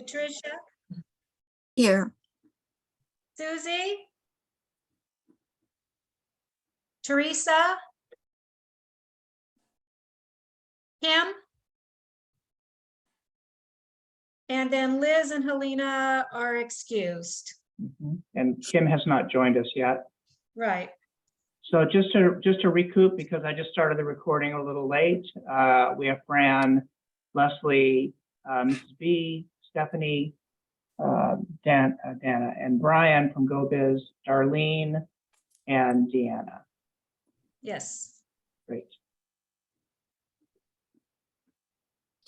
Patricia, Here. Susie, Teresa, Kim, and then Liz and Helena are excused. And Kim has not joined us yet. Right. So just to recoup, because I just started the recording a little late, we have Fran, Leslie, Mrs. B, Stephanie, Dana, and Brian from GoBiz, Darlene, and Deanna. Yes. Great.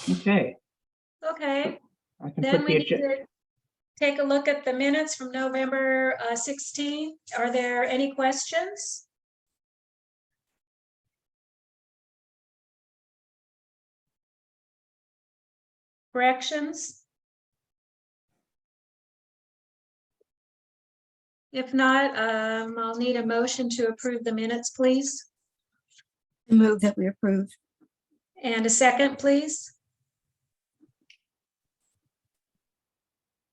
Okay. Okay. I can Then put we the need to take a look at the minutes from November 16th. Are there any questions? Corrections? If not, I'll need a motion to approve the minutes, please. I move that we approve. And a second, please.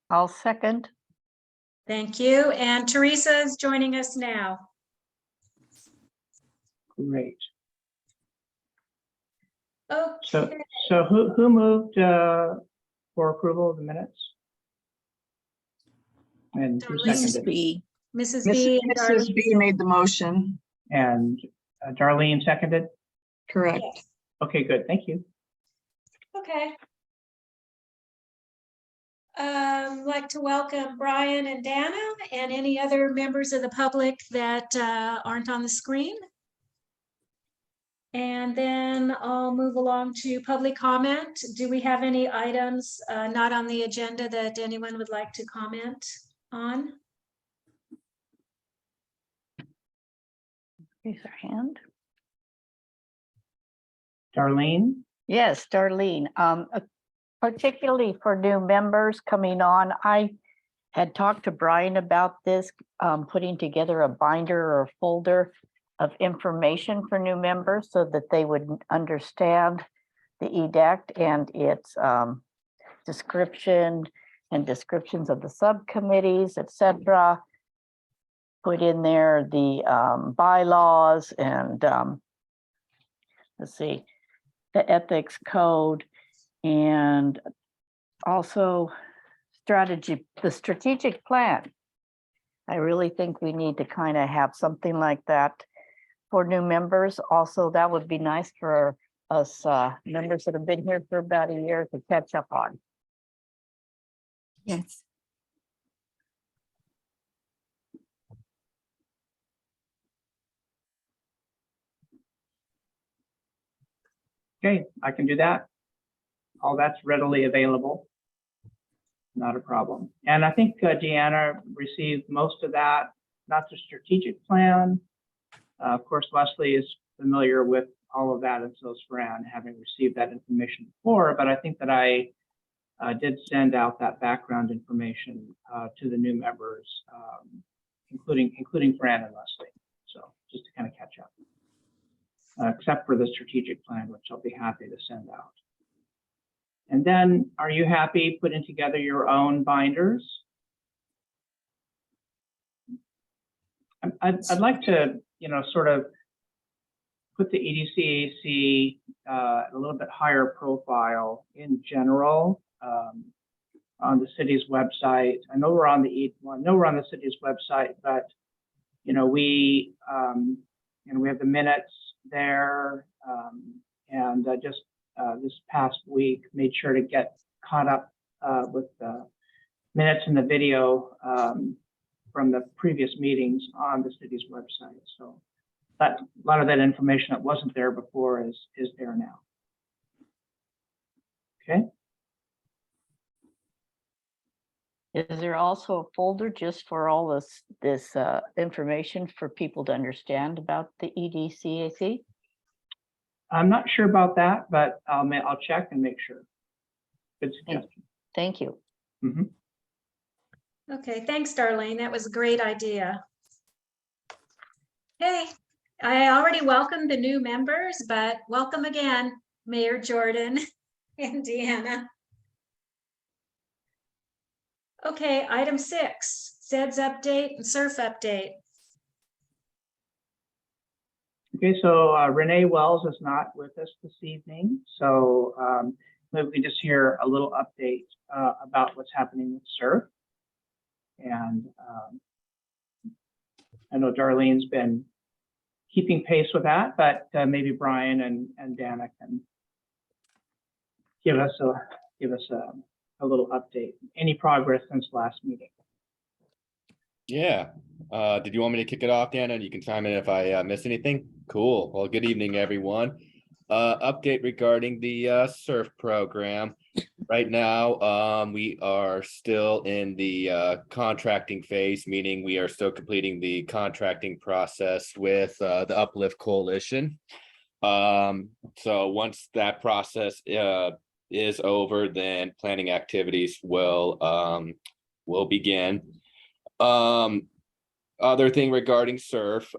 I'll second. Thank you. And Teresa is joining us now. Great. Okay. So who moved for approval of the minutes? And who Darlene. seconded? B. Mrs. B and Mrs. B Darlene. made the motion. And Darlene seconded? Correct. Yes. Okay, good. Thank you. Okay. I'd like to welcome Brian and Dana and any other members of the public that aren't on the screen. And then I'll move along to public comment. Do we have any items not on the agenda that anyone would like to comment on? Raise our hand. Darlene? Yes, Darlene. Particularly for new members coming on, I had talked to Brian about this, putting together a binder or a folder of information for new members so that they would understand the EDCAC and its description and descriptions of the subcommittees, etc. Put in there the bylaws and let's see, the ethics code, and also the strategic plan. I really think we need to kind of have something like that for new members. Also, that would be nice for us members that have been here for about a year to catch up on. Yes. Okay, I can do that. All that's readily available. Not a problem. And I think Deanna received most of that, not the strategic plan. Of course, Leslie is familiar with all of that, and so is Fran, having received that information before, but I think that I did send out that background information to the new members, including Fran and Leslie. So just to kind of catch up. Except for the strategic plan, which I'll be happy to send out. And then, are you happy putting together your own binders? I'd like to, sort of put the EDCAC a little bit higher profile in general on the city's website. I know we're on the city's website, but we have the minutes there, and just this past week made sure to get caught up with the minutes and the video from the previous meetings on the city's website. So that a lot of that information that wasn't there before is there now. Okay. Is there also a folder just for all this information for people to understand about the EDCAC? I'm not sure about that, but I'll check and make sure. Good suggestion. Thank you. Mm-hmm. Okay, thanks, Darlene. That was a great idea. Hey, I already welcomed the new members, but welcome again, Mayor Jordan and Deanna. Okay, item 6, SEDS update and SURF update. Okay, so Renee Wells is not with us this evening, so maybe we just hear a little update about what's happening with SURF. And I know Darlene's been keeping pace with that, but maybe Brian and Dana can give us a little update. Any progress since last meeting? Yeah. Did you want me to kick it off, Dan? And you can chime in if I miss anything. Cool. Well, good evening, everyone. Update regarding the SURF program. Right now, we are still in the contracting phase, meaning we are still completing the contracting process with the Uplift Coalition. So once that process is over, then planning activities will begin. Other thing regarding SURF,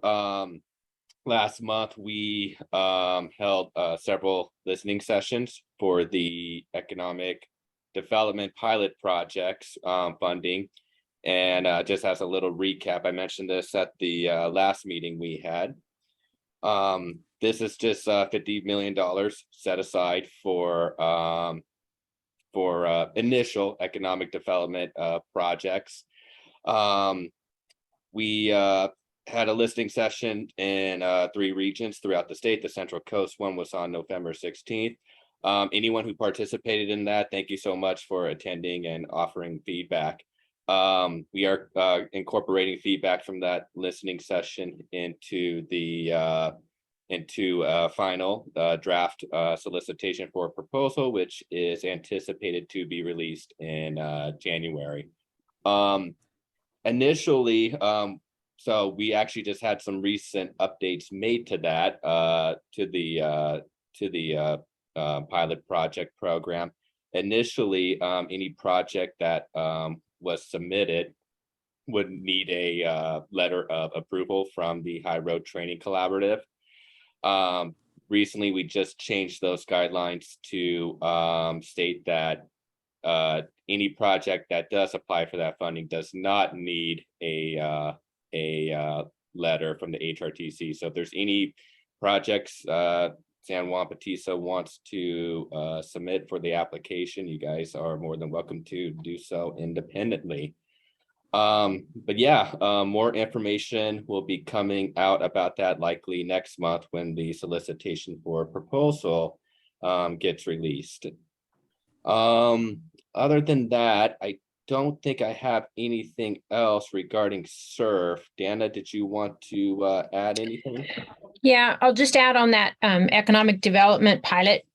last month we held several listening sessions for the economic development pilot projects funding. And just as a little recap, I mentioned this at the last meeting we had. This is just $50 million set aside for initial economic development projects. We had a listening session in 3 regions throughout the state. The Central Coast one was on November 16th. Anyone who participated in that, thank you so much for attending and offering feedback. We are incorporating feedback from that listening session into the final draft solicitation for a proposal, which is anticipated to be released in January. Initially, so we actually just had some recent updates made to that, to the pilot project program. Initially, any project that was submitted would need a letter of approval from the High Road Training Collaborative. Recently, we just changed those guidelines to state that any project that does apply for that funding does not need a letter from the HRTC. So if there's any projects San Juan Bautista wants to submit for the application, you guys are more than welcome to do so independently. But yeah, more information will be coming out about that likely next month when the solicitation for a proposal gets released. Other than that, I don't think I have anything else regarding SURF. Dana, did you want to add anything? Yeah, I'll just add on that economic development pilot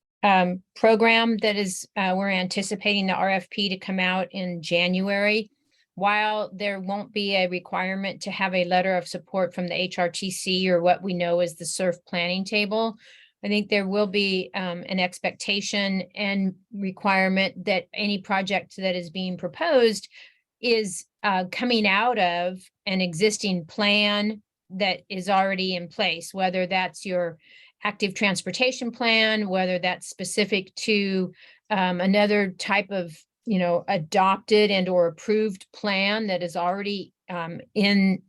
program that is, we're anticipating the RFP to come out in January. While there won't be a requirement to have a letter of support from the HRTC or what we know as the SURF planning table, I think there will be an expectation and requirement that any project that is being proposed is coming out of an existing plan that is already in place, whether that's your active transportation plan, whether that's specific to another type of, adopted and or approved plan that is already in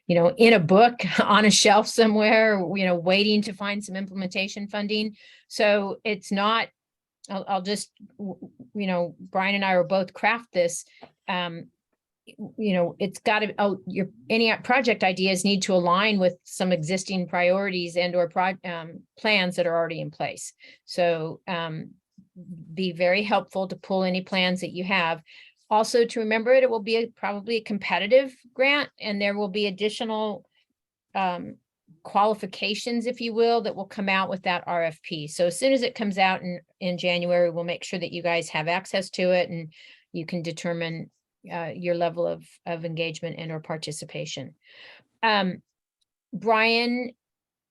a book on a shelf somewhere, waiting to find some implementation funding. So it's not, I'll just, Brian and I will both craft this. It's got to, any project ideas need to align with some existing priorities and or plans that are already in place. So be very helpful to pull any plans that you have. Also to remember it will be probably a competitive grant, and there will be additional qualifications, if you will, that will come out with that RFP. So as soon as it comes out in January, we'll make sure that you guys have access to it and you can determine your level of engagement and or participation. Brian,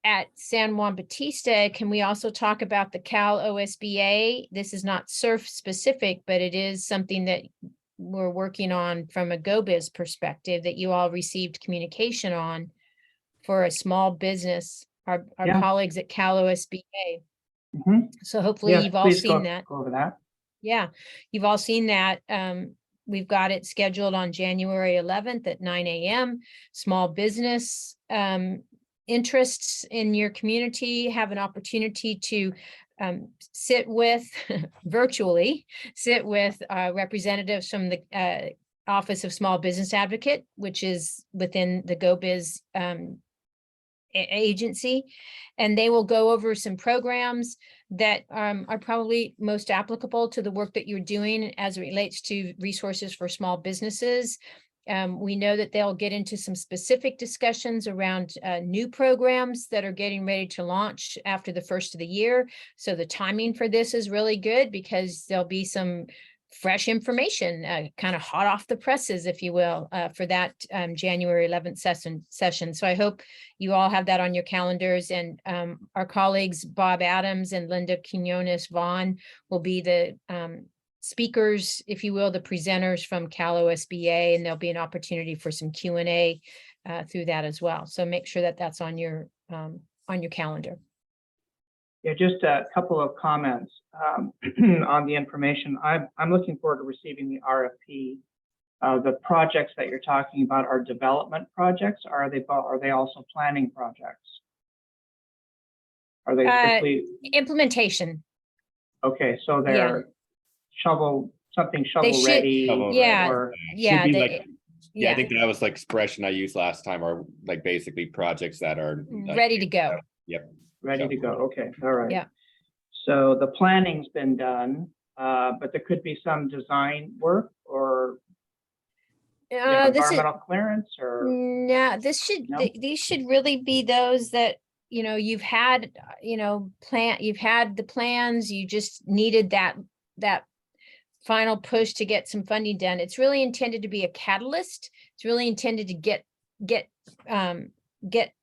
at San Juan Bautista, can we also talk about the Cal OSBA? This is not SURF specific, but it is something that we're working on from a GoBiz perspective that you all received communication on for a small business, our Yeah. colleagues at Cal OSBA. Mm-hmm. So hopefully Yes, you've all please seen that. go over that. Yeah, you've all seen that. we've got it scheduled on January 11th at 9 a.m. Small business interests in your community have an opportunity to sit with, virtually, sit with representatives from the Office of Small Business Advocate, which is within the GoBiz agency, and they will go over some programs that are probably most applicable to the work that you're doing as it relates to resources for small businesses. We know that they'll get into some specific discussions around new programs that are getting ready to launch after the first of the year. So the timing for this is really good because there'll be some fresh information, kind of hot off the presses, if you will, for that January 11th session. So I hope you all have that on your calendars, and our colleagues, Bob Adams and Linda Quinones Vaughn, will be the speakers, if you will, the presenters from Cal OSBA, and there'll be an opportunity for some Q&A through that as well. So make sure that that's on your calendar. Yeah, just a couple of comments on the information. I'm looking forward to receiving the RFP. The projects that you're talking about are development projects. Are they also planning projects? Are they strictly Implementation. okay? So they're shovel should- ready. yeah, Or Yeah, Should be they- like- Yeah, I think that was like expression I used last time, or like basically projects that are like, ready to go. ready to go. Okay, all right. Yeah. So the planning's been done, but there could be some design work or This is, environmental clearance or no, this should, No? these should really be those that, you've had, you've had the plans, you just needed that final push to get some funding done. It's really intended to be a catalyst. It's really intended to get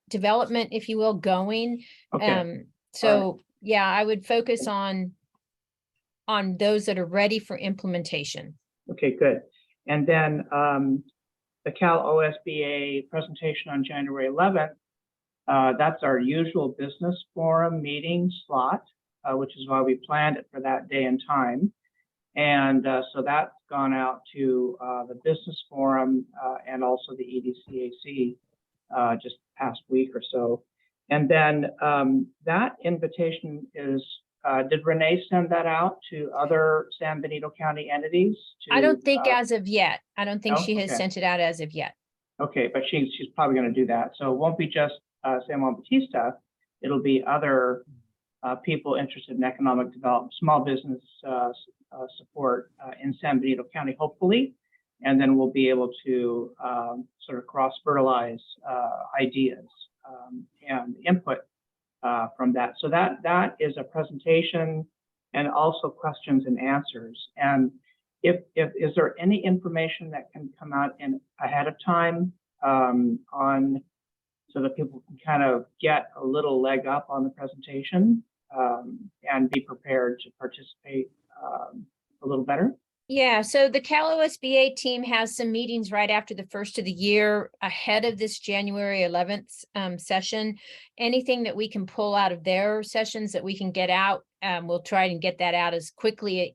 development, if you will, going. okay. So yeah, I would focus on those that are ready for implementation. Okay, good. And then the Cal OSBA presentation on January 11th, that's our usual business forum meeting slot, which is why we planned it for that day and time. And so that's gone out to the business forum and also the EDCAC just past week or so. And then that invitation is, did Renee send that out to other San Benito County entities? I don't think as of yet. I don't think no? she has Okay. sent it out as of yet. Okay, but she's probably going to do that. So it won't be just San Juan Bautista. It'll be other people interested in economic development, small business support in San Benito County, hopefully. And then we'll be able to sort of cross-fertilize ideas and input from that. So that is a presentation and also questions and answers. And is there any information that can come out in ahead of time on so that people can kind of get a little leg up on the presentation and be prepared to participate a little better? Yeah, so the Cal OSBA team has some meetings right after the first of the year ahead of this January 11th session. Anything that we can pull out of their sessions that we can get out, we'll try and get that out as quickly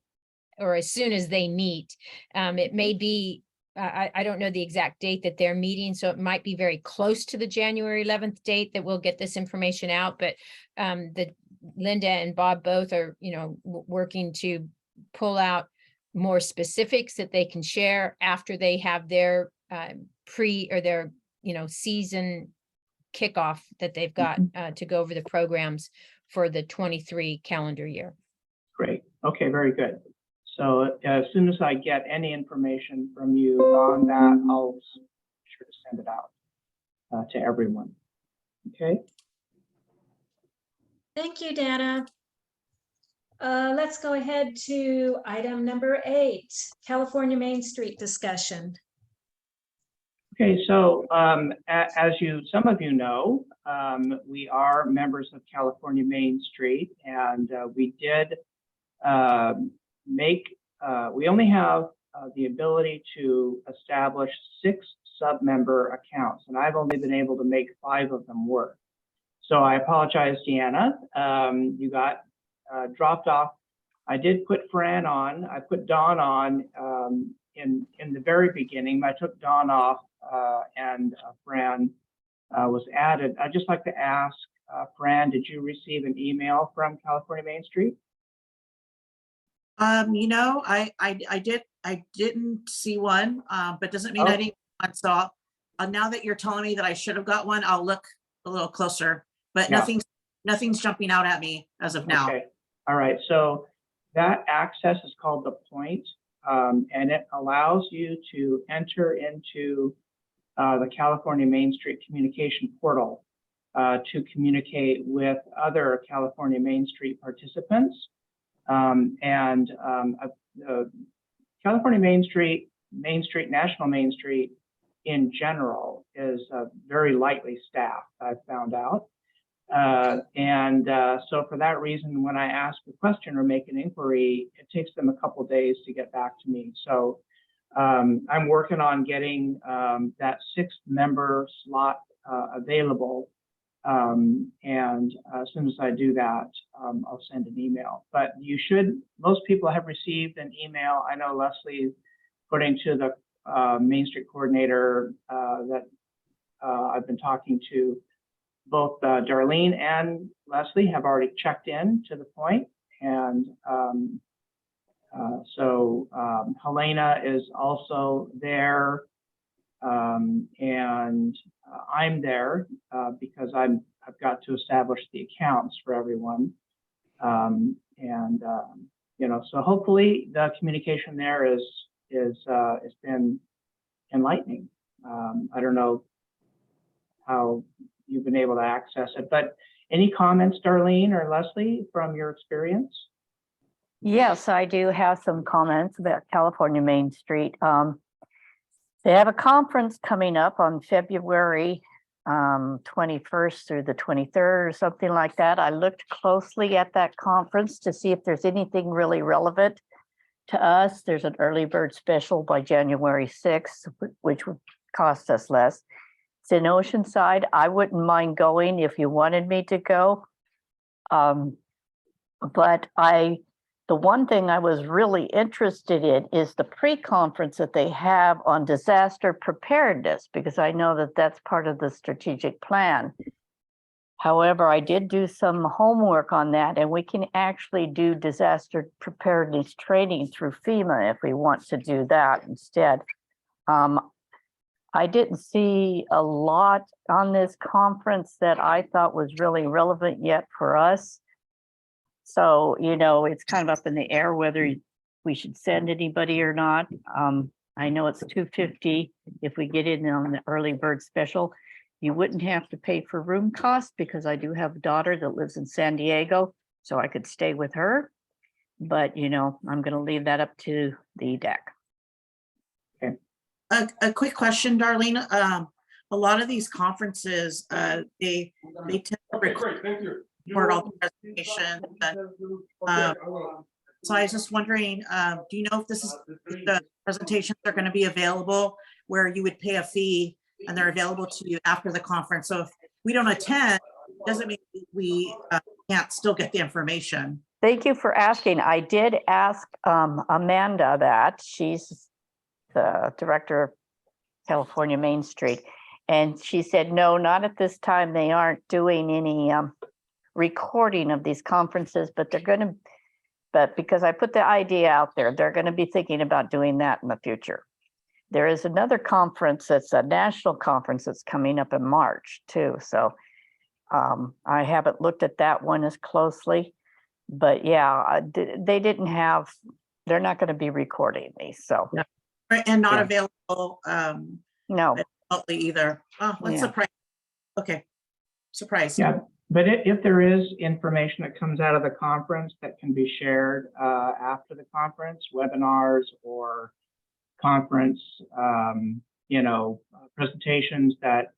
or as soon as they meet. It may be, I don't know the exact date that they're meeting, so it might be very close to the January 11th date that we'll get this information out, but Linda and Bob both are, working to pull out more specifics that they can share after they have their their season kickoff that they've got to go over the programs for the 23 calendar year. Great. Okay, very good. So as soon as I get any information from you on that, I'll be sure to send it out to everyone. Okay. Thank you, Dana. Let's go ahead to item number 8, California Main Street discussion. Okay, so as some of you know, we are members of California Main Street, and we did we only have the ability to establish 6 sub-member accounts, and I've only been able to make 5 of them work. So I apologize, Deanna. You got dropped off. I did put Fran on. I put Dawn on in in the very beginning. I took Dawn off and Fran was added. I'd just like to ask, Fran, did you receive an email from California Main Street? You know, I didn't see one, but doesn't mean I Oh. didn't get one. So now that you're telling me that I should have got one, I'll look a little closer, but Yeah. nothing's jumping out at me as of now. Okay, all right, so that access is called the point, and it allows you to enter into the California Main Street Communication Portal to communicate with other California Main Street participants. California Main Street, National Main Street in general is very lightly staffed, I've found out. So for that reason, when I ask a question or make an inquiry, it takes them a couple of days to get back to me. So I'm working on getting that 6-member slot available. As soon as I do that, I'll send an email. But most people have received an email. I know Leslie, according to the Main Street coordinator that I've been talking to, both Darlene and Leslie have already checked in to the point. And Helena is also there. I'm there because I've got to establish the accounts for everyone. So hopefully the communication there has been enlightening. I don't know how you've been able to access it, but any comments, Darlene or Leslie, from your experience? Yes, I do have some comments about California Main Street. They have a conference coming up on February 21st through the 23rd or something like that. I looked closely at that conference to see if there's anything really relevant to us. There's an early bird special by January 6th, which would cost us less. It's in Oceanside. I wouldn't mind going if you wanted me to go. But the one thing I was really interested in is the pre-conference that they have on disaster preparedness, because I know that that's part of the strategic plan. However, I did do some homework on that, and we can actually do disaster preparedness training through FEMA if we want to do that instead. I didn't see a lot on this conference that I thought was really relevant yet for us. So, it's kind of up in the air whether we should send anybody or not. I know it's $250 if we get in on the early bird special. You wouldn't have to pay for room costs because I do have a daughter that lives in San Diego, so I could stay with her. But, I'm going to leave that up to the EDCAC. Okay. A quick question, Darlene. A lot of these conferences, they tend to record all the presentations. So I was just wondering, do you know if the presentations are going to be available where you would pay a fee and they're available to you after the conference? So if we don't attend, it doesn't mean we can't still get the information. Thank you for asking. I did ask Amanda that. She's the director of California Main Street. And she said, no, not at this time. They aren't doing any recording of these conferences, but because I put the idea out there, they're going to be thinking about doing that in the future. There is another conference that's a national conference that's coming up in March too. So I haven't looked at that one as closely, but yeah, they're not going to be recording these. So. Yeah. And not Yeah. available No. remotely either. Oh, that's Yeah. surprising. Okay. Surprise. Yeah, but if there is information that comes out of the conference that can be shared after the conference, webinars or conference, presentations that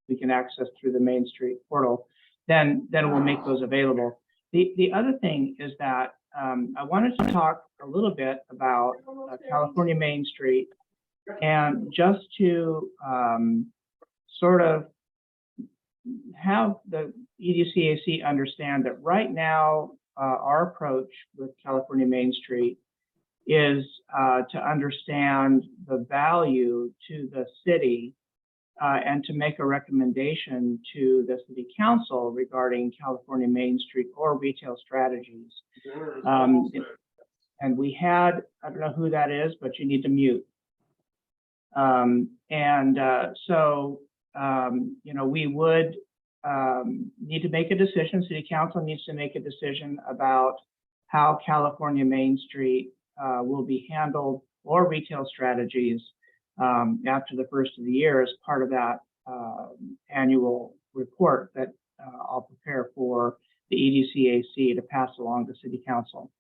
we can access through the Main Street portal, then we'll make those available. The other thing is that I wanted to talk a little bit about California Main Street, and just to sort of have the EDCAC understand that right now our approach with California Main Street is to understand the value to the city and to make a recommendation to the city council regarding California Main Street or retail strategies. And we had, I don't know who that is, but you need to mute. We would need to make a decision. City council needs to make a decision about how California Main Street will be handled, or retail strategies after the first of the year as part of that annual report that I'll prepare for the EDCAC to pass along to City Council.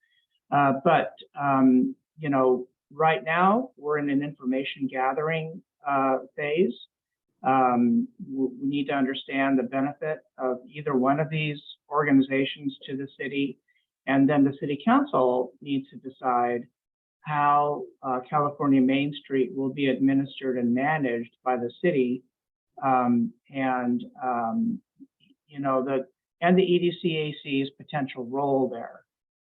Right now we're in an information gathering phase. We need to understand the benefit of either one of these organizations to the city, and then the City Council needs to decide how California Main Street will be administered and managed by the city, and the EDCAC's potential role there.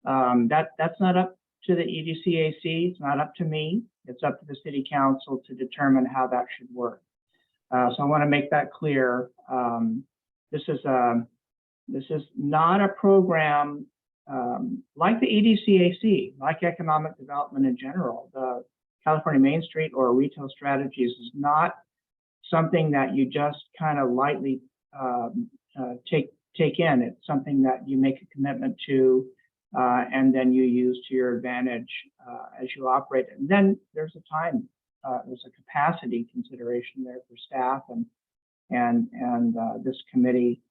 That's not up to the EDCAC. It's not up to me. It's up to the City Council to determine how that should work. So I want to make that clear. This is not a program like the EDCAC, like economic development in general. The California Main Street or retail strategies is not something that you just kind of lightly take in. It's something that you make a commitment to, and then you use to your advantage as you operate it. And then there's a time, there's a capacity consideration there for staff and this committee.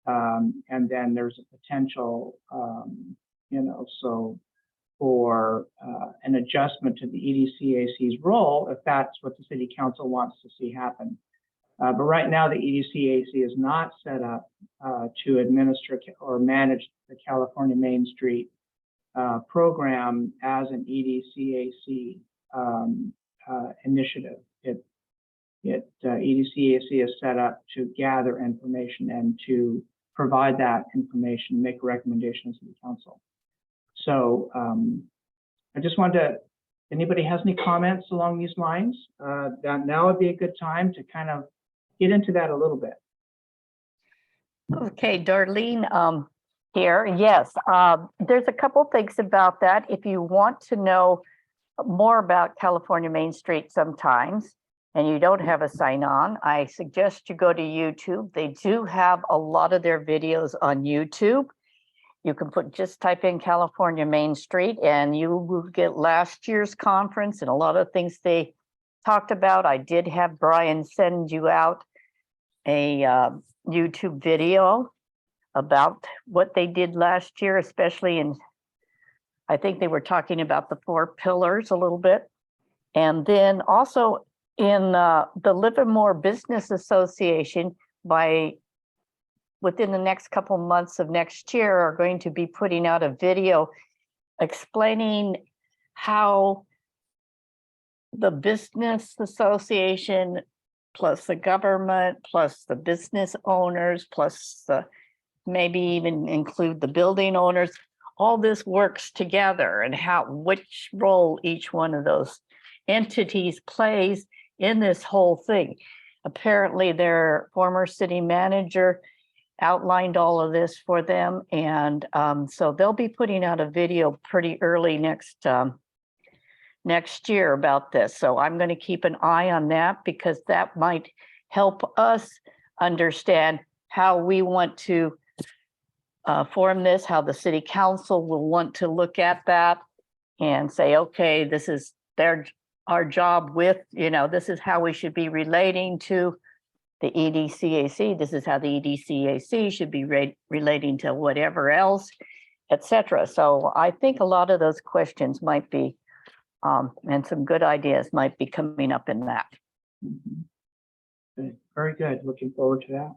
And then there's a potential, for an adjustment to the EDCAC's role, if that's what the City Council wants to see happen. But right now, the EDCAC is not set up to administer or manage the California Main Street program as an EDCAC initiative. EDCAC is set up to gather information and to provide that information, make recommendations to the council. So I just wanted to, if anybody has any comments along these lines, that now would be a good time to kind of get into that a little bit. Okay, Darlene, here, yes, there's a couple things about that. If you want to know more about California Main Street sometimes, and you don't have a sign-on, I suggest you go to YouTube. They do have a lot of their videos on YouTube. You can just type in California Main Street and you will get last year's conference and a lot of things they talked about. I did have Brian send you out a YouTube video about what they did last year, especially I think they were talking about the 4 pillars a little bit. And then also in the Livermore Business Association, within the next couple months of next year, are going to be putting out a video explaining how the business association plus the government plus the business owners plus maybe even include the building owners, all this works together, and which role each one of those entities plays in this whole thing. Apparently their former city manager outlined all of this for them, and so they'll be putting out a video pretty early next year about this. So I'm going to keep an eye on that, because that might help us understand how we want to form this, how the City Council will want to look at that and say, okay, this is our job with, this is how we should be relating to the EDCAC. This is how the EDCAC should be relating to whatever else, etc. So I think a lot of those questions might be, and some good ideas might be coming up in that. Good. Very good. Looking forward to that.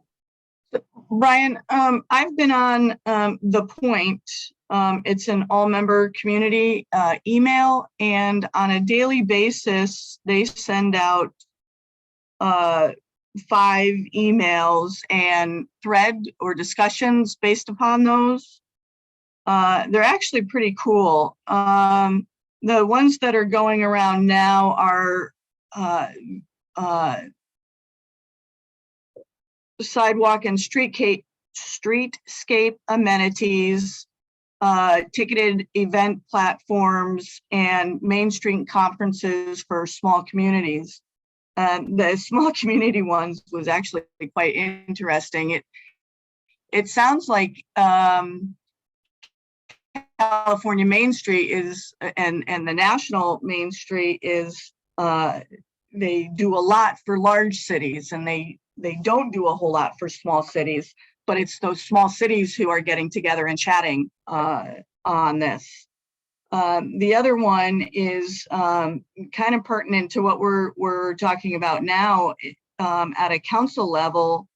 Brian, I've been on The Point. It's an all-member community email, and on a daily basis, they send out 5 emails and thread or discussions based upon those. They're actually pretty cool. the ones that are going around now are sidewalk and streetscape amenities, ticketed event platforms, and Main Street conferences for small communities. The small community ones was actually quite interesting. It sounds like California Main Street is, and the national Main Street is, they do a lot for large cities, and they don't do a whole lot for small cities, but it's those small cities who are getting together and chatting on this. The other one is kind of pertinent to what we're talking about now at a council level,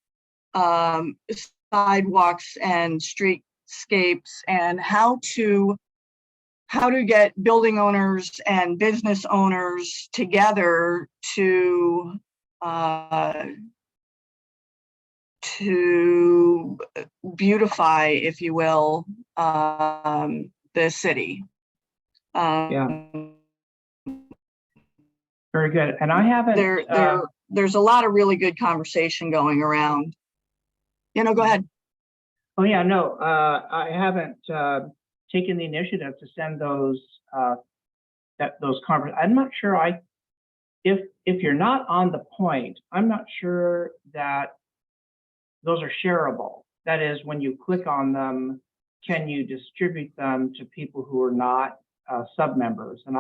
sidewalks and streetscapes, and how to get building owners and business owners together to beautify, if you will, the city. Yeah. Very good. And I haven't. There's a lot of really good conversation going around. Go ahead. Oh yeah, no, I haven't taken the initiative to send those conferences. I'm not sure if you're not on the point, I'm not sure that those are shareable. That is, when you click on them, can you distribute them to people who are not sub-members? And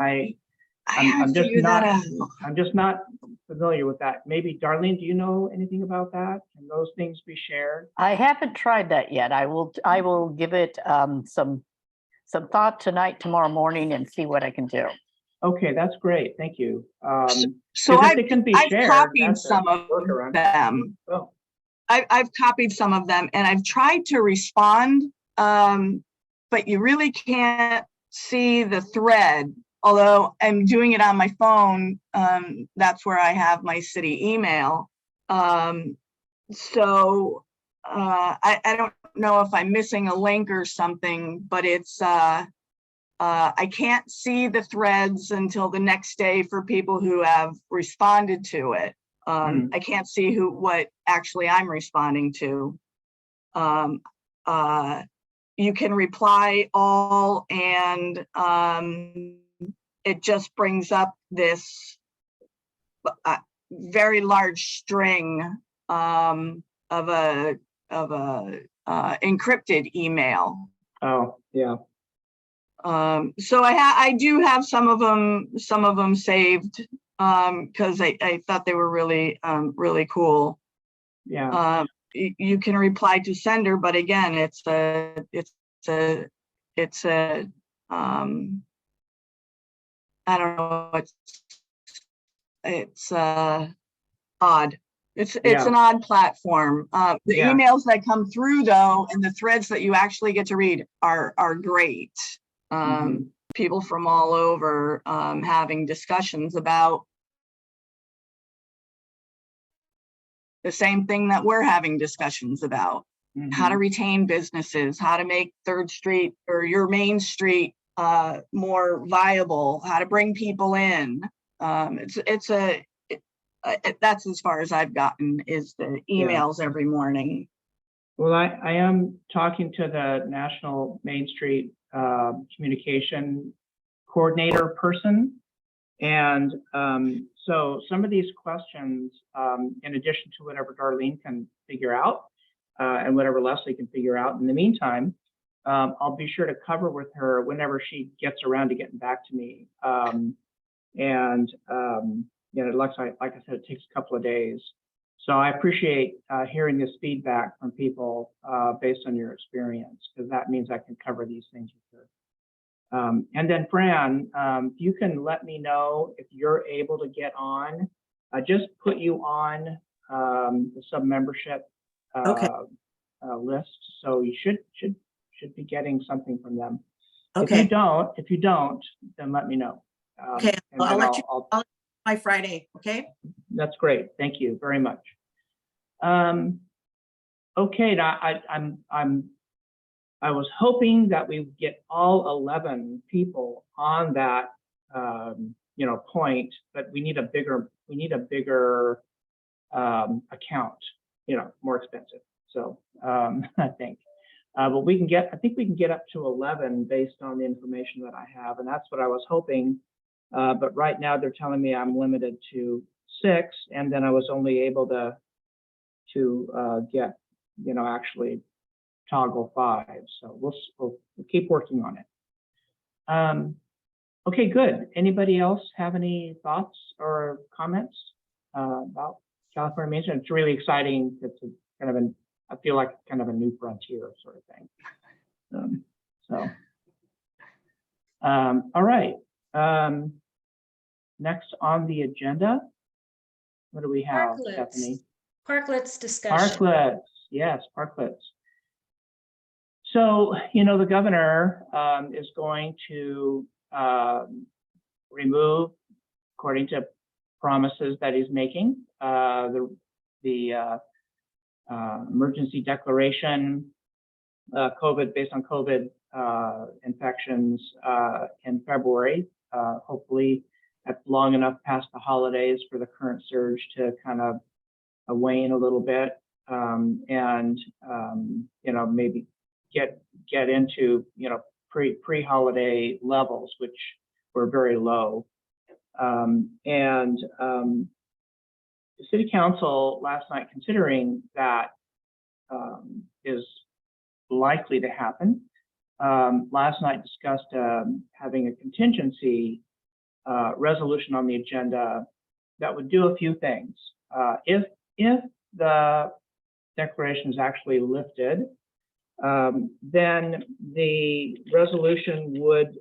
I'm just not familiar with that. Maybe Darlene, do you know anything about that? Can those things be shared? I haven't tried that yet. I will give it some thought tonight, tomorrow morning, and see what I can do. Okay, that's great. Thank you. So I've shared, copied some of them. Oh. I've copied some of them, and I've tried to respond, but you really can't see the thread. Although I'm doing it on my phone, that's where I have my city email. So I don't know if I'm missing a link or something, but it's I can't see the threads until the next day for people who have responded to it. I can't see what actually I'm responding to. You can reply all, and it just brings up this very large string of a encrypted email. Oh, yeah. So I do have some of them saved because I thought they were really really cool. Yeah. You can reply to sender, but again, it's a I don't know, it's odd. It's an odd platform. The emails that come through though, and the threads that you actually get to read are great. People from all over having discussions about the same thing that we're having discussions about. How to retain businesses, how to make 3rd Street or your Main Street more viable, how to bring people in. That's as far as I've gotten, is the emails every morning. Well, I am talking to the National Main Street communication coordinator person. And so some of these questions, in addition to whatever Darlene can figure out and whatever Leslie can figure out in the meantime, I'll be sure to cover with her whenever she gets around to getting back to me. Like I said, it takes a couple of days. So I appreciate hearing this feedback from people based on your experience, because that means I can cover these things with her. And then Fran, you can let me know if you're able to get on. I just put you on the sub-membership list, so you should be getting something from them. Okay. If you don't, then let me know. Okay, I'll let you know by Friday. Okay. That's great. Thank you very much. Okay, now I was hoping that we would get all 11 people on that point, but we need a bigger account, more expensive. So I think, but I think we can get up to 11 based on the information that I have, and that's what I was hoping. But right now they're telling me I'm limited to 6, and then I was only able to get, actually toggle 5. So we'll keep working on it. Okay, good. Anybody else have any thoughts or comments about California Main Street? It's really exciting. It's a kind of I feel like kind of a new frontier sort of thing. All right. Next on the agenda, what do we have, Parklets. Stephanie? Parklets discussion. Parklets, yes, parklets. So, the governor is going to remove, according to promises that he's making, the emergency declaration, based on COVID infections in February. Hopefully, that's long enough past the holidays for the current surge to kind of wane a little bit, and maybe get into pre-holiday levels, which were very low. The city council last night, considering that is likely to happen, last night discussed having a contingency resolution on the agenda that would do a few things. If the declaration is actually lifted, then the resolution would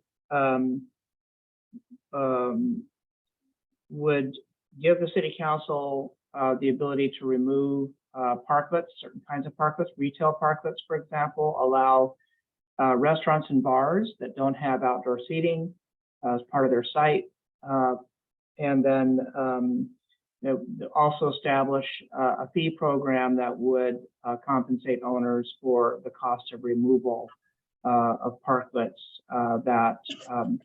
give the city council the ability to remove parklets, certain kinds of parklets, retail parklets, for example, allow restaurants and bars that don't have outdoor seating as part of their site, and then also establish a fee program that would compensate owners for the cost of removal of parklets that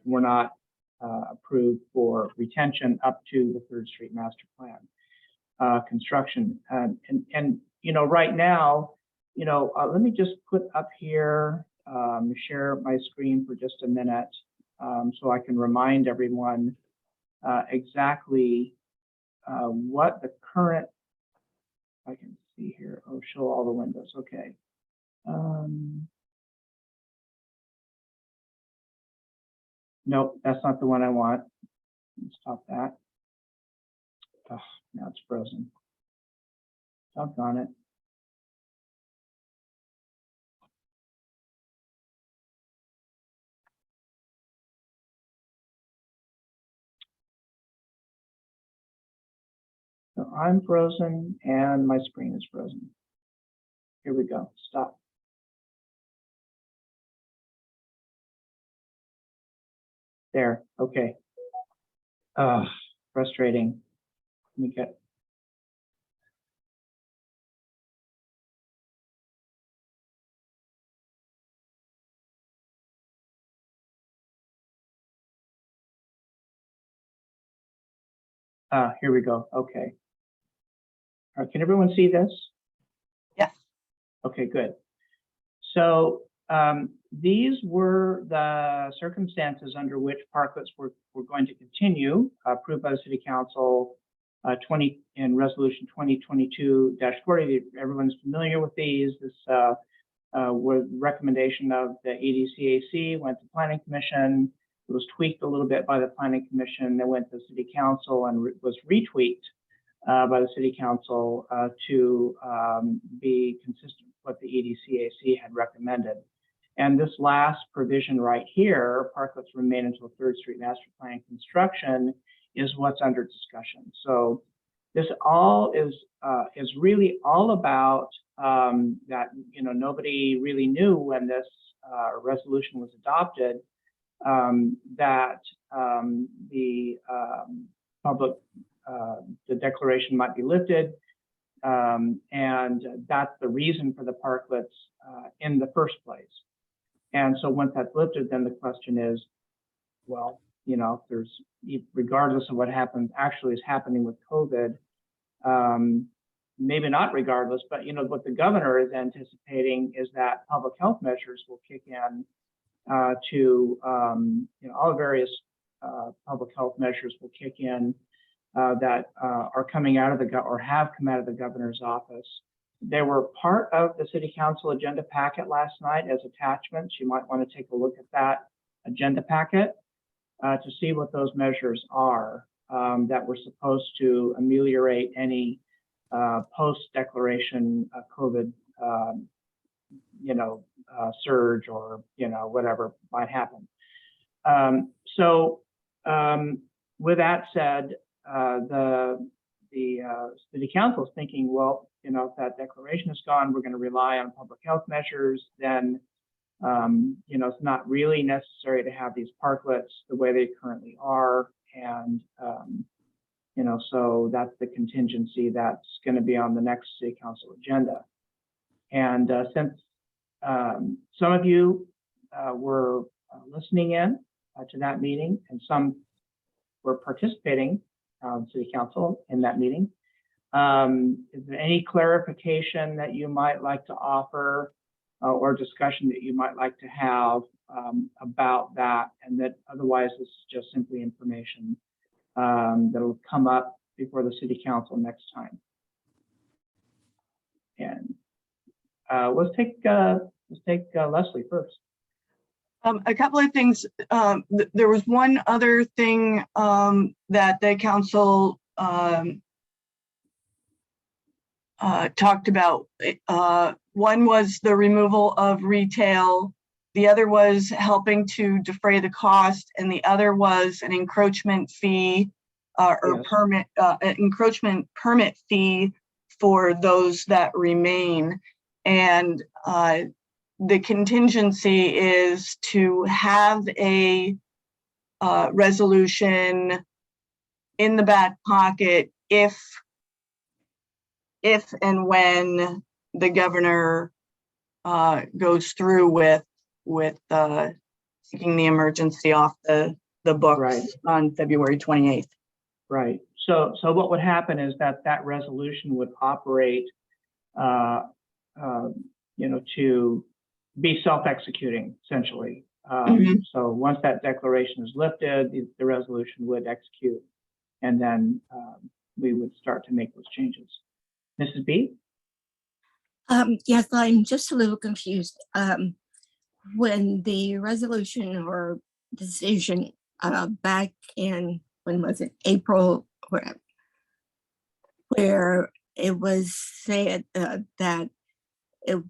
were not approved for retention up to the 3rd Street Master Plan construction. And right now, let me just put up here, share my screen for just a minute, so I can remind everyone exactly what the current, I can see here, show all the windows, okay. Nope, that's not the one I want. Let's stop that. Oh, now it's frozen. Doggone it. So I'm frozen and my screen is frozen. Here we go. Stop. There. Okay. Frustrating. Let me get. Here we go. Okay. All right, can everyone see this? Yes. Okay, good. So these were the circumstances under which parklets were going to continue, approved by the City Council in Resolution 2022-40. Everyone's familiar with these. This was the recommendation of the EDCAC, went to Planning Commission. It was tweaked a little bit by the Planning Commission, then went to City Council and was retweaked by the City Council to be consistent with what the EDCAC had recommended. And this last provision right here, parklets remain until 3rd Street Master Plan construction, is what's under discussion. So this all is really all about that, nobody really knew when this resolution was adopted that the public, the declaration might be lifted, and that's the reason for the parklets in the first place. And so once that's lifted, then the question is, well, you know, if there's, regardless of what happens, actually is happening with COVID, maybe not regardless, but, you know, what the governor is anticipating is that public health measures will kick in to, you know, all the various public health measures will kick in that are coming out of or have come out of the governor's office. They were part of the city council agenda packet last night as attachments. You might want to take a look at that agenda packet to see what those measures are that were supposed to ameliorate any post-declaration COVID, you know, surge or, you know, whatever might happen. With that said, the city council is thinking, well, you know, if that declaration is gone, we're going to rely on public health measures. Then, you know, it's not really necessary to have these parklets the way they currently are, and you know, so that's the contingency that's going to be on the next city council agenda. And since some of you were listening in to that meeting, and some were participating city council in that meeting, is there any clarification that you might like to offer or discussion that you might like to have about that, and that otherwise this is just simply information that will come up before the city council next time? And let's take Leslie first. A couple of things. There was one other thing that the council talked about. One was the removal of retail. The other was helping to defray the cost, and the other was an encroachment fee or Yes. permit, encroachment permit fee for those that remain. And the contingency is to have a resolution in the back pocket if and when the governor goes through with taking the emergency off the books Right. on February 28th. Right. So what would happen is that resolution would operate, you know, to be self-executing essentially. So once that declaration is lifted, the resolution would execute, and then we would start to make those changes. Mrs. B? Yes, I'm just a little confused. When the resolution or decision back in, when was it, April, where it was said that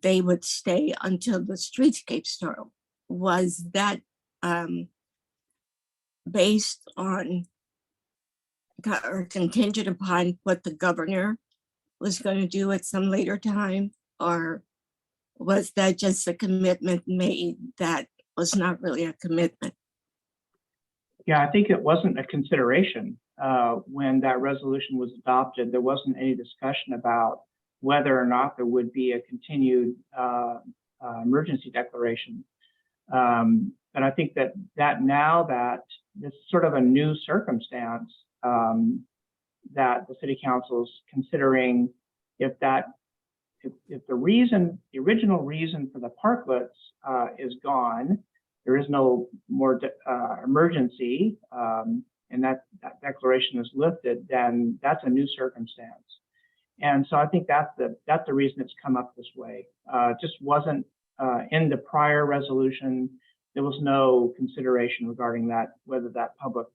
they would stay until the streetscape started, was that based on or contingent upon what the governor was going to do at some later time, or was that just a commitment made that was not really a commitment? Yeah, I think it wasn't a consideration when that resolution was adopted. There wasn't any discussion about whether or not there would be a continued emergency declaration. And I think that now that this is sort of a new circumstance that the city council is considering, if the original reason for the parklets is gone, there is no more emergency, and that declaration is lifted, then that's a new circumstance. And so I think that's the reason it's come up this way. It just wasn't in the prior resolution. There was no consideration regarding that, whether that public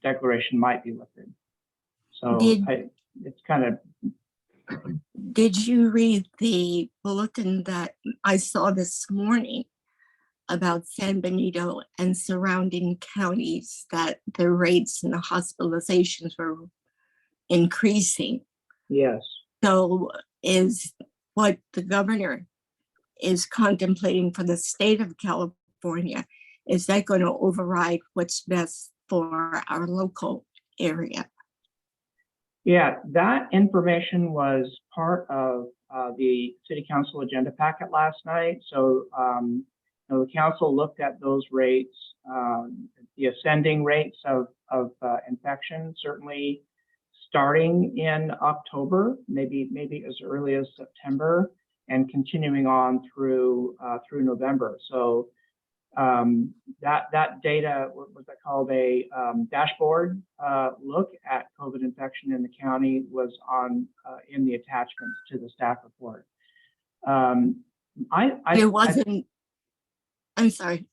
declaration might be lifted. So it's kind of. Did you read the bulletin that I saw this morning about San Benito and surrounding counties, that the rates and the hospitalizations were increasing? Yes. So is what the governor is contemplating for the state of California, is that going to override what's best for our local area? Yeah, that information was part of the city council agenda packet last night. So you know, the council looked at those rates the ascending rates of infection, certainly starting in October, maybe as early as September, and continuing on through November. So that data, what was that called, a dashboard look at COVID infection in the county, was on in the attachments to the staff report. It wasn't, I'm sorry,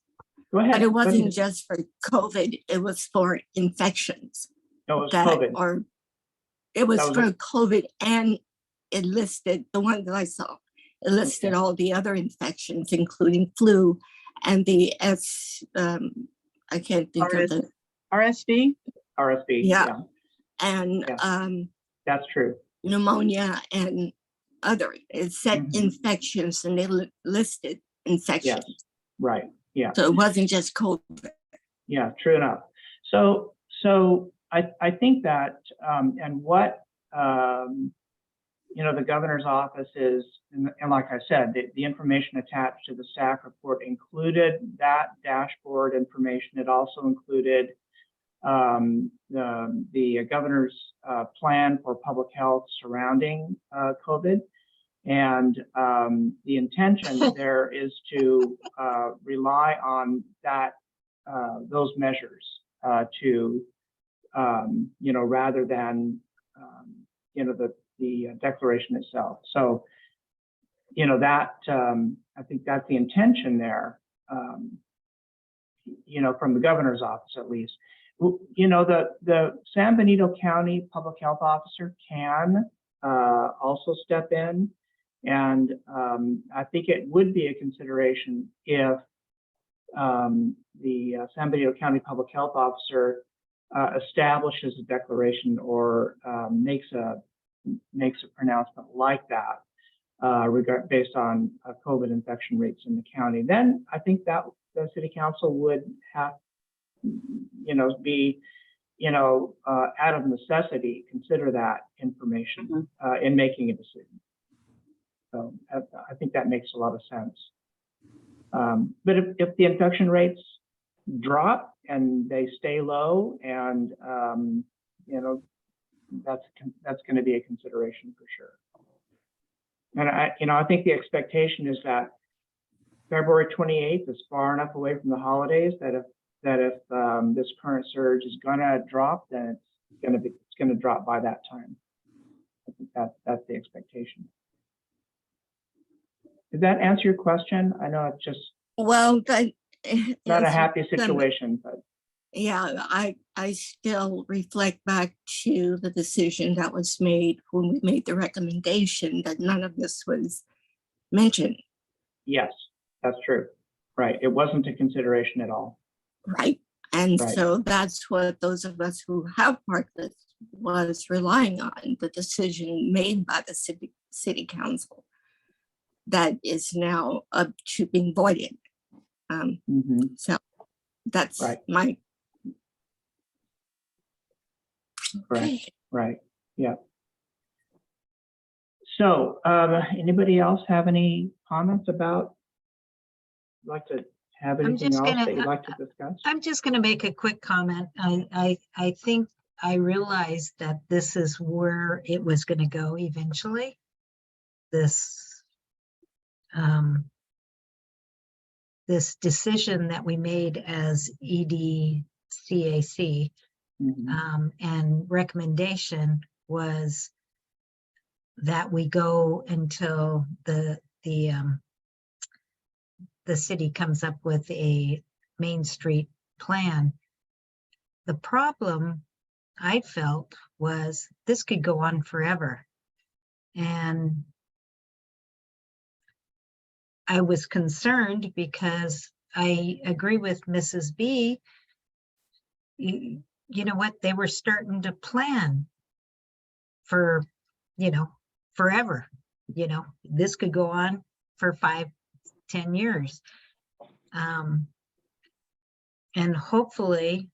Go ahead. but it Go ahead. wasn't just for COVID, it was for infections. No, it was that COVID. Or it was That was for COVID, and it listed, the one that I saw, it listed all the other infections, including flu and the I can't think of the, RSV? RSV. Yeah. and Yeah. That's true. pneumonia and other, it said Mhm. infections, and they listed infections. Yes. Right. Yeah. So it wasn't just COVID. Yeah, true enough. So I think that, and what, the governor's office is, and like I said, the information attached to the staff report included that dashboard information. It also included the governor's plan for public health surrounding COVID. And the intention there is to rely on that, those measures to, rather than, the declaration itself. So, that, I think that's the intention there, from the governor's office, at least. The San Benito County Public Health Officer can also step in. And I think it would be a consideration if the San Benito County Public Health Officer establishes a declaration or makes a pronouncement like that based on COVID infection rates in the county. Then I think that the City Council would have, be, out of necessity, consider that information in making a decision. So I think that makes a lot of sense. But if the infection rates drop and they stay low, and that's going to be a consideration for sure. And I think the expectation is that February 28th is far enough away from the holidays that if this current surge is going to drop, then it's going to drop by that time. I think that's the expectation. Did that answer your question? I know it's just Well, but not a happy situation, but yeah, I still reflect back to the decision that was made when we made the recommendation that none of this was mentioned. yes, that's true. Right. It wasn't a consideration at all. Right. And Right. so that's what those of us who have parked this was relying on, the decision made by the city council that is now up to being voided. Mhm. So that's Right. my. Right. Right. Yeah. So, anybody else have any comments about? Like to have I'm anything just else gonna- that you'd like to discuss? I'm just going to make a quick comment. I think I realized that this is where it was going to go eventually. This decision that we made as EDCAC Mhm. and recommendation was that we go until the city comes up with a Main Street plan. The problem I felt was this could go on forever. And I was concerned because I agree with Mrs. B. You know what? They were starting to plan for, forever. This could go on for 5-10 years. And hopefully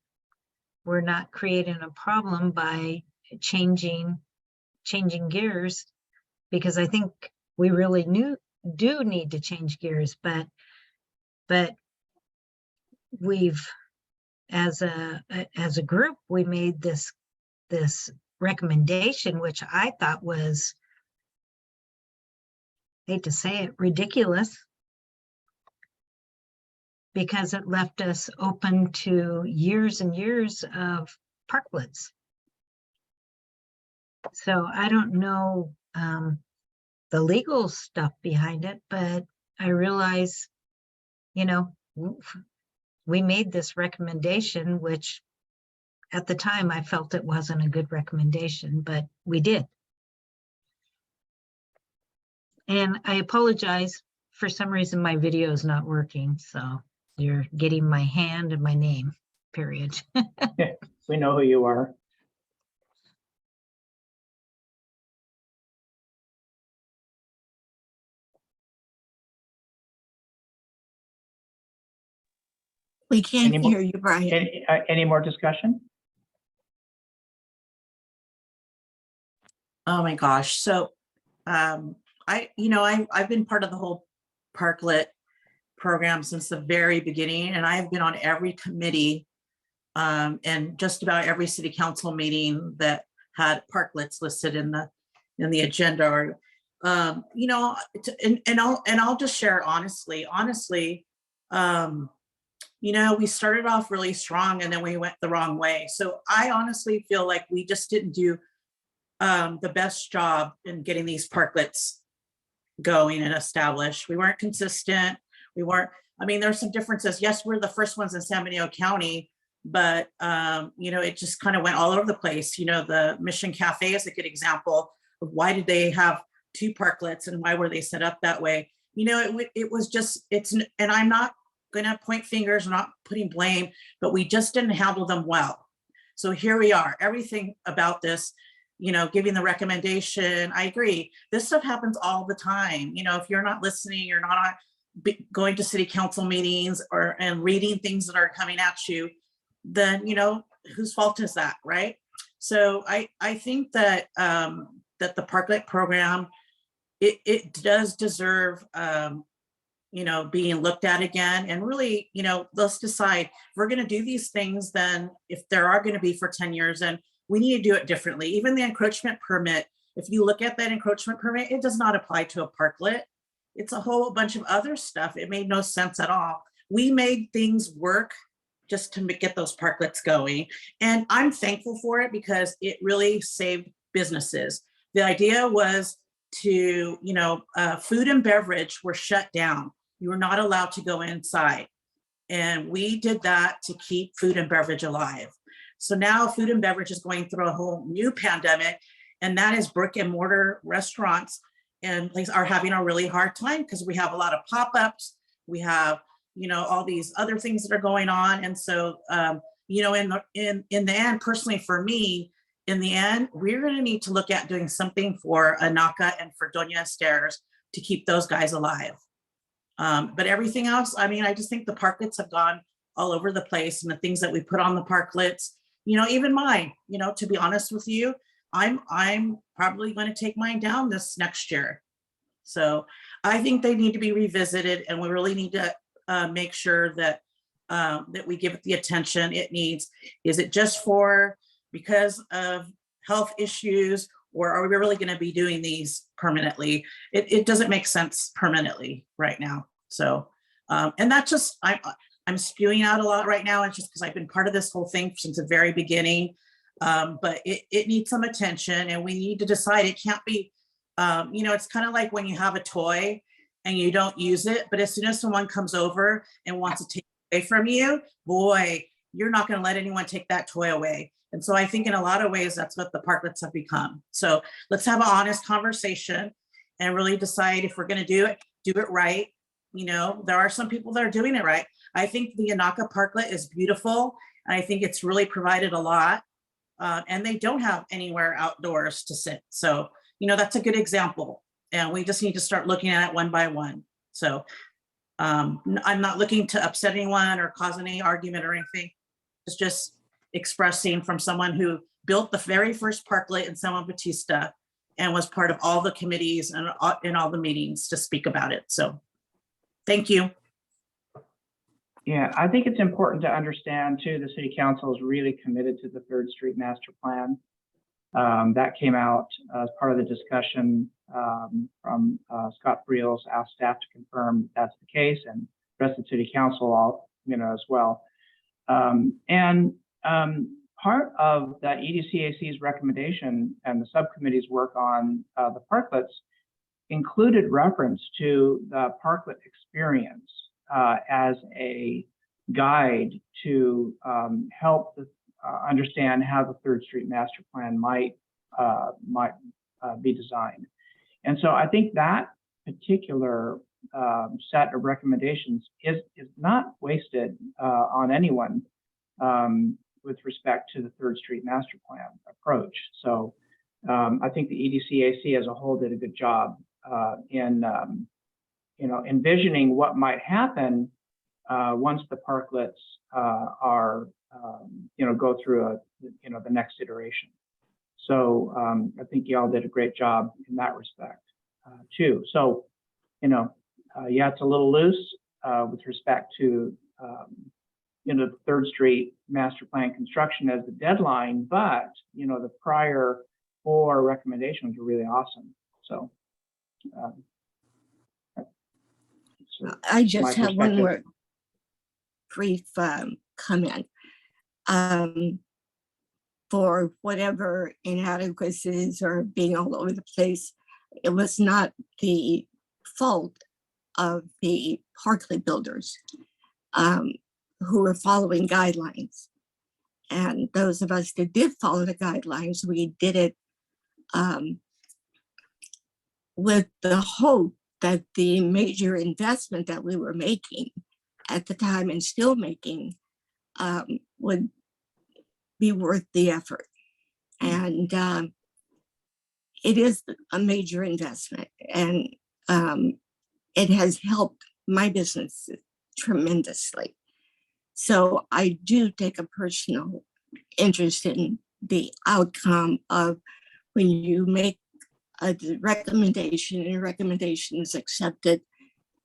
we're not creating a problem by changing gears, because I think we really do need to change gears, but we've as a group, we made this recommendation, which I thought was, hate to say it, ridiculous, because it left us open to years and years of parklets. So I don't know the legal stuff behind it, but I realize, you know, we made this recommendation, which at the time I felt it wasn't a good recommendation, but we did. And I apologize, for some reason my video is not working, so you're getting my hand and my name, period. We know who you are. We can't Any more- hear you, Brian. Any more discussion? Oh my gosh. So I've been part of the whole parklet program since the very beginning, and I've been on every committee and just about every city council meeting that had parklets listed in the agenda. Or I'll just share honestly. We started off really strong and then we went the wrong way. So I honestly feel like we just didn't do the best job in getting these parklets going and established. We weren't consistent. There's some differences. Yes, we're the first ones in San Benito County, but it just kind of went all over the place. The Mission Cafe is a good example of why did they have 2 parklets and why were they set up that way? It was just, and I'm not gonna point fingers, I'm not putting blame, but we just didn't handle them well. So here we are, everything about this, giving the recommendation. I agree. This stuff happens all the time. If you're not listening, you're not going to city council meetings and reading things that are coming at you, then, whose fault is that, right? So I think that that the parklet program, it does deserve, being looked at again, and really, let's decide if we're going to do these things, then if there are going to be for 10 years, and we need to do it differently. Even the encroachment permit, if you look at that encroachment permit, it does not apply to a parklet. It's a whole bunch of other stuff. It made no sense at all. We made things work just to get those parklets going. And I'm thankful for it because it really saved businesses. The idea was to, food and beverage were shut down. You were not allowed to go inside. And we did that to keep food and beverage alive. So now food and beverage is going through a whole new pandemic, and that is brick and mortar restaurants and places are having a really hard time because we have a lot of pop-ups. We have, all these other things that are going on. And so, in the end, personally for me, in the end, we're going to need to look at doing something for EDCAC and for Doña Esther's to keep those guys alive. But everything else, I just think the parklets have gone all over the place, and the things that we put on the parklets, even mine, to be honest with you, I'm probably going to take mine down this next year. So I think they need to be revisited, and we really need to make sure that that we give it the attention it needs. Is it just because of health issues, or are we really going to be doing these permanently? It doesn't make sense permanently right now. So, and that's just, I'm spewing out a lot right now. It's just because I've been part of this whole thing since the very beginning. But it needs some attention, and we need to decide. It can't be, it's kind of like when you have a toy and you don't use it, but as soon as someone comes over and wants to take it away from you, boy, you're not going to let anyone take that toy away. And so I think in a lot of ways, that's what the parklets have become. So let's have an honest conversation and really decide if we're going to do it right. There are some people that are doing it right. I think the EDCAC parklet is beautiful. And I think it's really provided a lot. And they don't have anywhere outdoors to sit. So, that's a good example. And we just need to start looking at it one by one. So I'm not looking to upset anyone or cause any argument or anything. It's just expressing from someone who built the very first parklet in San Juan Bautista and was part of all the committees and in all the meetings to speak about it. So thank you. Yeah, I think it's important to understand too, the city council is really committed to the 3rd Street Master Plan. That came out as part of the discussion from Scott Briels, asked staff to confirm that's the case, and the rest of the city council all, as well. Part of that EDCAC's recommendation and the subcommittee's work on the parklets included reference to the parklet experience as a guide to help understand how the 3rd Street Master Plan might be designed. And so I think that particular set of recommendations is not wasted on anyone with respect to the 3rd Street Master Plan approach. So I think the EDCAC as a whole did a good job in envisioning what might happen once the parklets are go through the next iteration. So I think y'all did a great job in that respect too. So yeah, it's a little loose with respect to the 3rd Street Master Plan construction as the deadline, but the prior 4 recommendations were really awesome. So I just my have one perspective. more brief comment. For whatever inadequacies or being all over the place, it was not the fault of the parklet builders who were following guidelines. And those of us that did follow the guidelines, we did it with the hope that the major investment that we were making at the time and still making would be worth the effort. And it is a major investment, and it has helped my business tremendously. So I do take a personal interest in the outcome of when you make a recommendation and recommendation is accepted,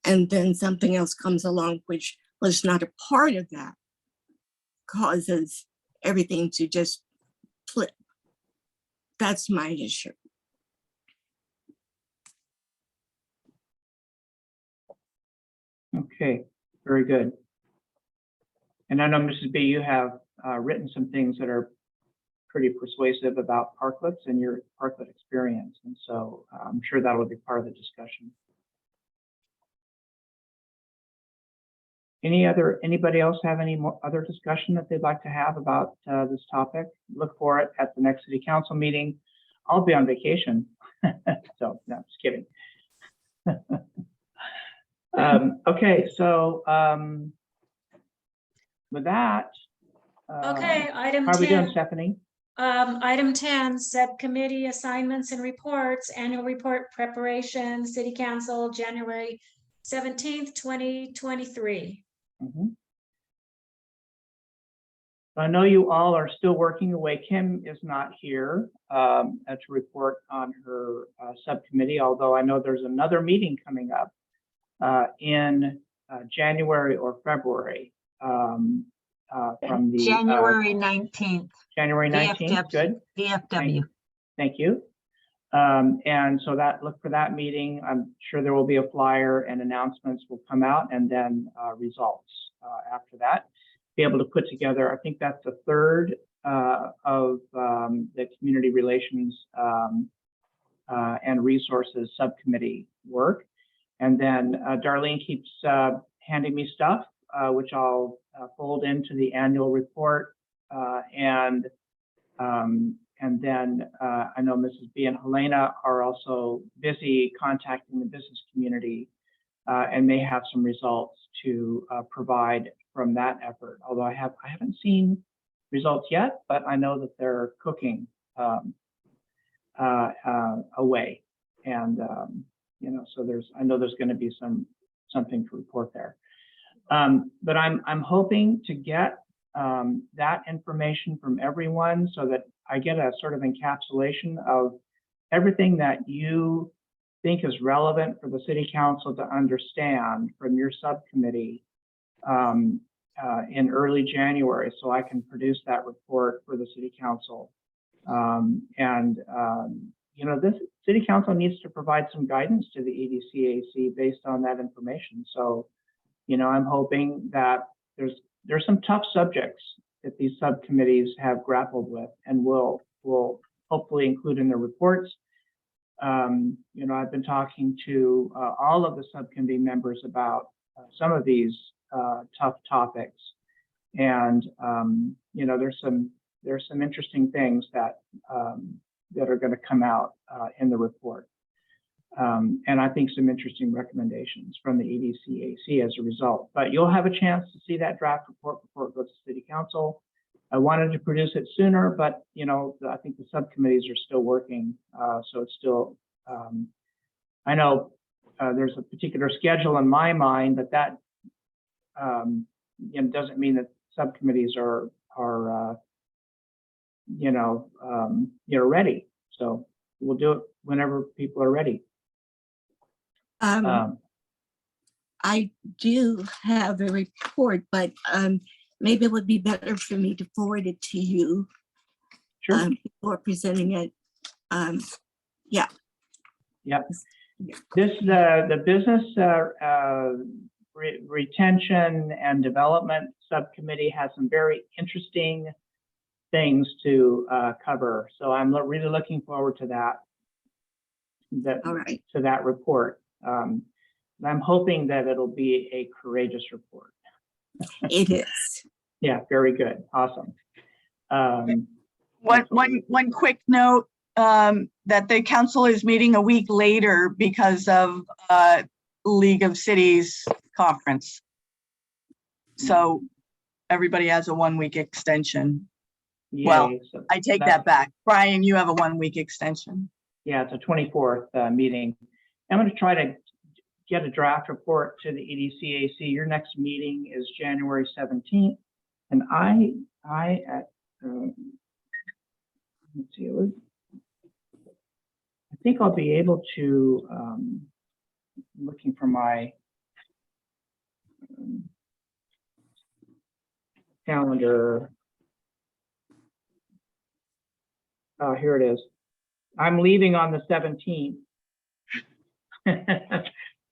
and then something else comes along which was not a part of that, causes everything to just flip. That's my issue. Okay, very good. And I know, Mrs. B, you have written some things that are pretty persuasive about parklets and your parklet experience. And so I'm sure that will be part of the discussion. Anybody else have any more other discussion that they'd like to have about this topic? Look for it at the next city council meeting. I'll be on vacation. So no, just kidding. Okay, so with that, Okay, item how are we doing, 10. Stephanie? Item 10, subcommittee assignments and reports, annual report preparation, city council, January 17th, 2023. I know you all are still working away. Kim is not here to report on her subcommittee, although I know there's another meeting coming up in January or February from the January 19th. January 19th. VFW. Good. VFW. Thank you. And so look for that meeting. I'm sure there will be a flyer and announcements will come out, and then results after that. Be able to put together, I think that's the third of the community relations and resources subcommittee work. And then Darlene keeps handing me stuff, which I'll fold into the annual report. And then I know Mrs. B and Helena are also busy contacting the business community and may have some results to provide from that effort. Although I haven't seen results yet, but I know that they're cooking away, and so I know there's going to be something to report there. But I'm hoping to get that information from everyone so that I get a sort of encapsulation of everything that you think is relevant for the city council to understand from your subcommittee in early January, so I can produce that report for the city council. You know, this city council needs to provide some guidance to the EDCAC based on that information. So, you know, I'm hoping that there's some tough subjects that these subcommittees have grappled with and will hopefully include in their reports. You know, I've been talking to all of the subcommittee members about some of these tough topics, and you know, there's some interesting things that are going to come out in the report, and I think some interesting recommendations from the EDCAC as a result. But you'll have a chance to see that draft report before it goes to City Council. I wanted to produce it sooner, but you know, I think the subcommittees are still working, so it's still. I know there's a particular schedule in my mind, but that you know, doesn't mean that subcommittees are ready. So we'll do it whenever people are ready. I do have a report, but maybe it would be better for me to forward it to you Sure. before presenting it. Yeah. Yep. This the business retention and development subcommittee has some very interesting things to cover. So I'm really looking forward to that. All right. To that report. I'm hoping that it'll be a courageous report. It is. Yeah, very good. Awesome. One quick note, that the council is meeting a week later because of League of Cities conference. So everybody has a 1 week extension. Yay. Well, So I take that back. Brian, you have a 1 week extension. yeah, it's a 24th meeting. I'm going to try to get a draft report to the EDCAC. Your next meeting is January 17th. And let's see, I think I'll be able to, looking for my calendar. Oh, here it is. I'm leaving on the 17th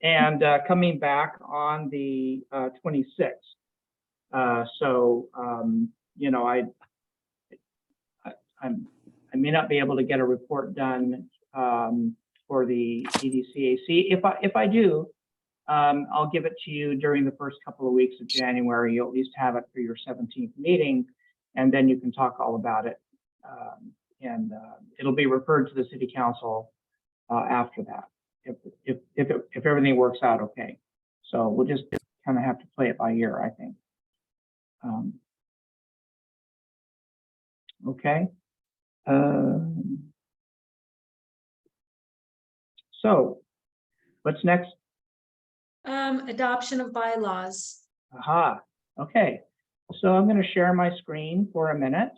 and coming back on the 26th. So, you know, I may not be able to get a report done for the EDCAC. If I do, I'll give it to you during the first couple of weeks of January. You'll at least have it for your 17th meeting, and then you can talk all about it. And it'll be referred to the City Council after that, if everything works out okay. So we'll just kind of have to play it by ear, I think. Okay. So what's next? Adoption of bylaws. Aha. Okay. So I'm going to share my screen for a minute.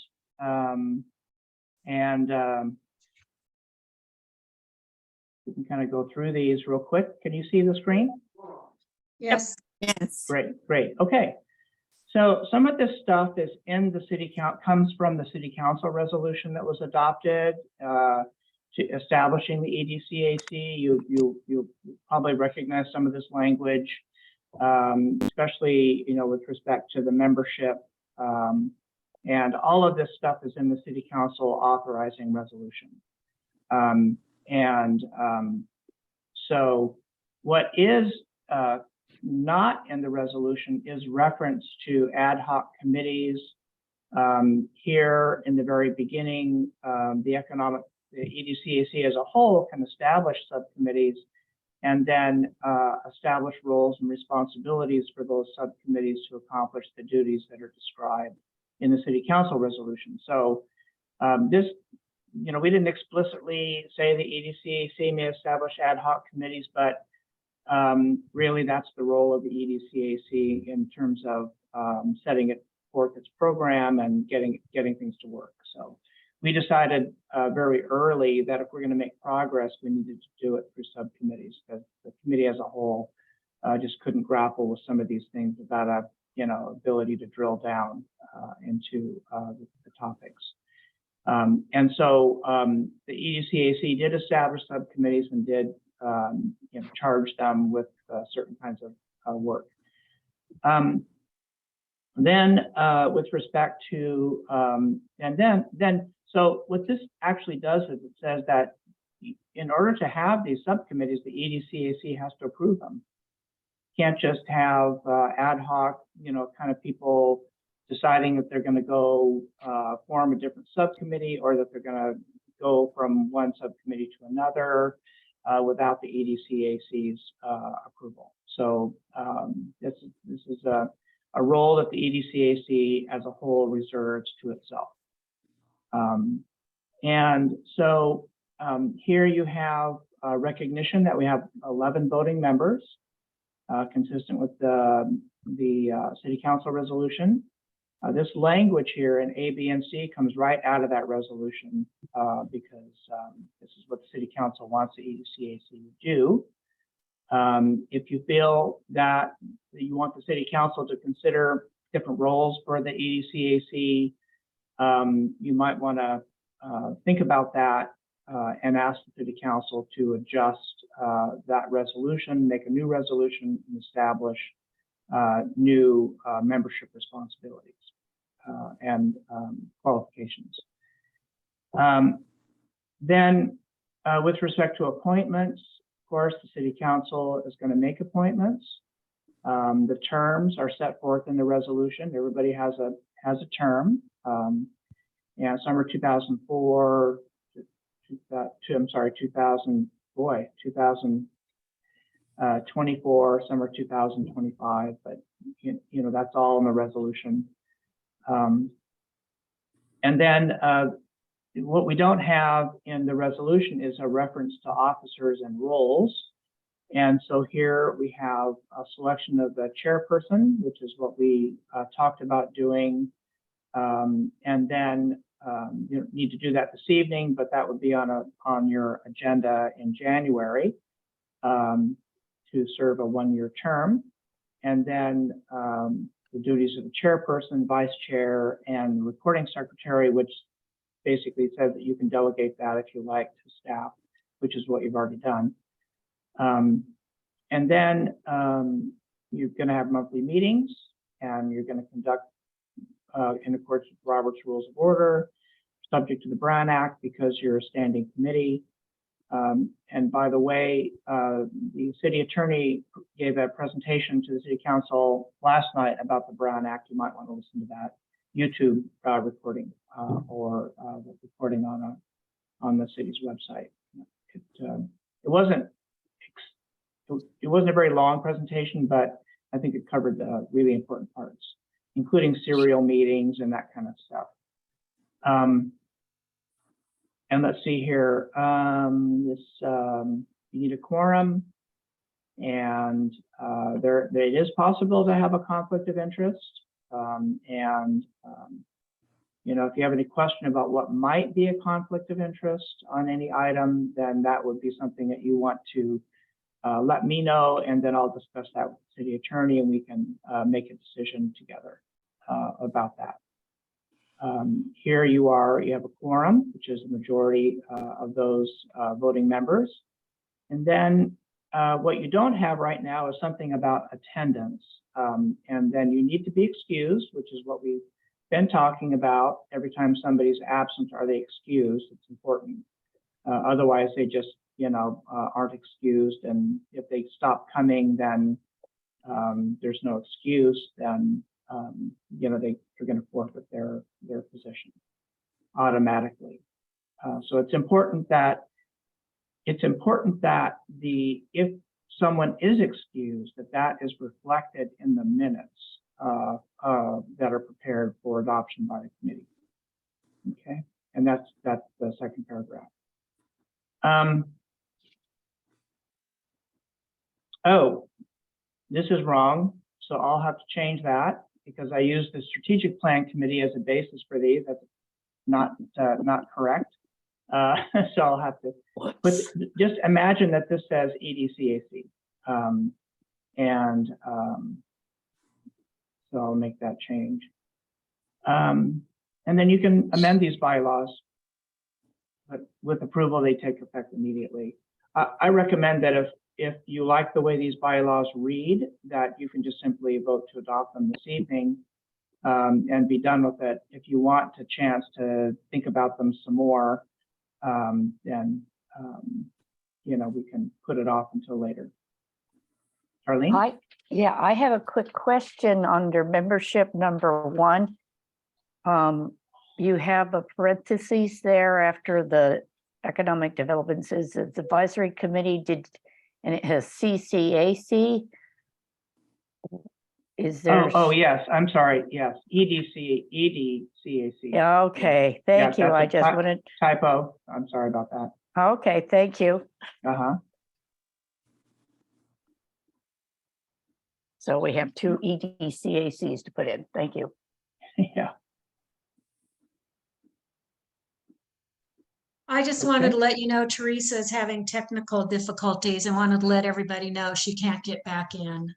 We can kind of go through these real quick. Can you see the screen? Yes. Yes. Great. Okay. So some of this stuff is in the city council, comes from the City Council resolution that was adopted to establishing the EDCAC. You probably recognize some of this language, especially, you know, with respect to the membership. And all of this stuff is in the City Council authorizing resolution. So what is not in the resolution is reference to ad hoc committees. Here in the very beginning, the EDCAC as a whole can establish subcommittees and then establish roles and responsibilities for those subcommittees to accomplish the duties that are described in the City Council resolution. So this, you know, we didn't explicitly say the EDCAC may establish ad hoc committees, but really that's the role of the EDCAC in terms of setting it forth its program and getting things to work. So we decided very early that if we're going to make progress, we needed to do it through subcommittees, because the committee as a whole just couldn't grapple with some of these things without ability to drill down into the topics. And so the EDCAC did establish subcommittees and did charge them with certain kinds of work. Then with respect to, so what this actually does is it says that in order to have these subcommittees, the EDCAC has to approve them. Can't just have ad hoc, kind of people deciding that they're going to go form a different subcommittee or that they're going to go from one subcommittee to another without the EDCAC's approval. So this is a role that the EDCAC as a whole reserves to itself. And so here you have recognition that we have 11 voting members, consistent with the City Council resolution. This language here in A, B, and C comes right out of that resolution because this is what the City Council wants the EDCAC to do. If you feel that you want the City Council to consider different roles for the EDCAC, you might want to think about that and ask the City Council to adjust that resolution, make a new resolution, and establish new membership responsibilities and qualifications. Then with respect to appointments, of course, the City Council is going to make appointments. The terms are set forth in the resolution. Everybody has a term. And some are 2004, 2024, some are 2025, but that's all in the resolution. And then what we don't have in the resolution is a reference to officers and roles. And so here we have a selection of the chairperson, which is what we talked about doing. And then you don't need to do that this evening, but that would be on your agenda in January to serve a one-year term. And then the duties of the chairperson, vice chair, and recording secretary, which basically says that you can delegate that if you like to staff, which is what you've already done. And then you're going to have monthly meetings, and you're going to conduct in accordance with Robert's Rules of Order, subject to the Brown Act because you're a standing committee. And by the way, the city attorney gave a presentation to the City Council last night about the Brown Act. You might want to listen to that YouTube recording or the recording on the city's website. It wasn't a very long presentation, but I think it covered the really important parts, including serial meetings and that kind of stuff. And let's see here, you need a quorum, and it is possible to have a conflict of interest. If you have any question about what might be a conflict of interest on any item, then that would be something that you want to let me know, and then I'll discuss that with the city attorney, and we can make a decision together about that. Here you have a quorum, which is the majority of those voting members. And then what you don't have right now is something about attendance. And then you need to be excused, which is what we've been talking about. Every time somebody's absent, are they excused? It's important. Otherwise, they just, aren't excused. And if they stop coming, then there's no excuse. Then they're going to forfeit their position automatically. So it's important that if someone is excused, that is reflected in the minutes that are prepared for adoption by the committee. Okay, and that's the second paragraph. Oh, this is wrong. So I'll have to change that, because I use the strategic plan committee as a basis for these. That's not correct. So I'll have to just imagine that this says EDCAC. So I'll make that change. And then you can amend these bylaws. But with approval, they take effect immediately. I recommend that if you like the way these bylaws read, that you can just simply vote to adopt them this evening and be done with it. If you want a chance to think about them some more, then we can put it off until later. Arlene? I have a quick question under membership number 1. You have a parentheses there after the economic development says the advisory committee and it has CCAC. Is there? Oh, yes, I'm sorry, yes, EDCAC. Yeah, okay, thank you. that's I a just wanted, Typo, I'm sorry about that. okay, thank you. Uh-huh. So we have 2 EDCACs to put in. Thank you. Yeah. I just wanted to let you know Teresa is having technical difficulties and wanted to let everybody know she can't get back in.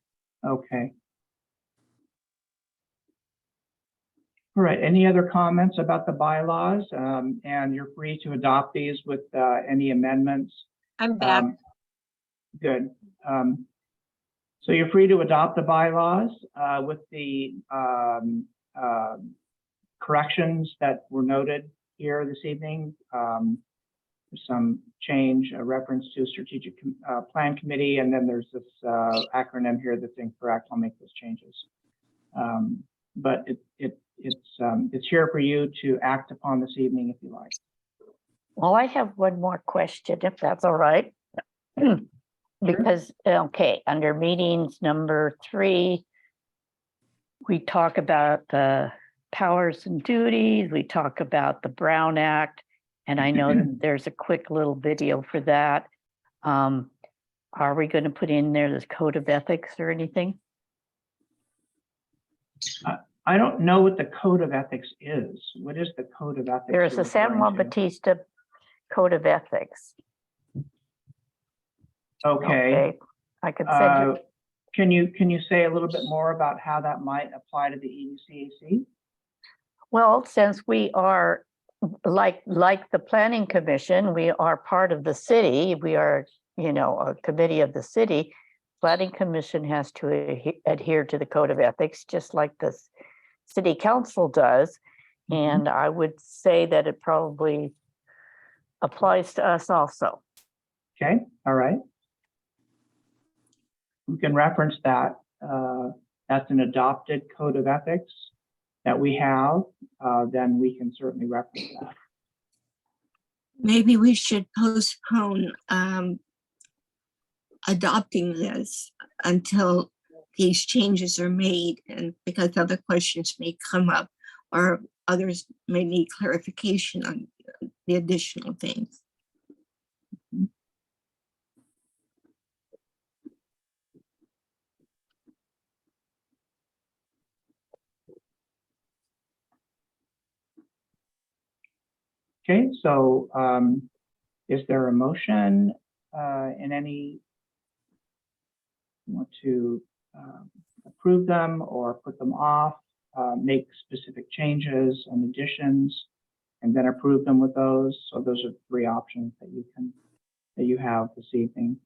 Okay. All right, any other comments about the bylaws? And you're free to adopt these with any amendments. I'm back. Good. So you're free to adopt the bylaws with the corrections that were noted here this evening. Some change, a reference to strategic plan committee, and then there's this acronym here that's incorrect. I'll make those changes. But it's here for you to act upon this evening if you like. Well, I have one more question, if that's all right. Because, okay, under meetings number 3, we talk about the powers and duties, we talk about the Brown Act, and I know that there's a quick little video for that. Are we going to put in there this code of ethics or anything? I don't know what the code of ethics is. What is the code of ethics? There's a San Juan Bautista code of ethics. Okay. I could send you. Can you say a little bit more about how that might apply to the EDCAC? Well, since we are like the planning commission, we are part of the city. We are, a committee of the city. Planning commission has to adhere to the code of ethics, just like the city council does. And I would say that it probably applies to us also. Okay, all right. We can reference that. That's an adopted code of ethics that we have. Then we can certainly reference that. Maybe we should postpone adopting this until these changes are made, and because other questions may come up or others may need clarification on the additional things. Okay, so is there a motion in any, want to approve them or put them off, make specific changes and additions, and then approve them with those? So those are 3 options that you have this evening.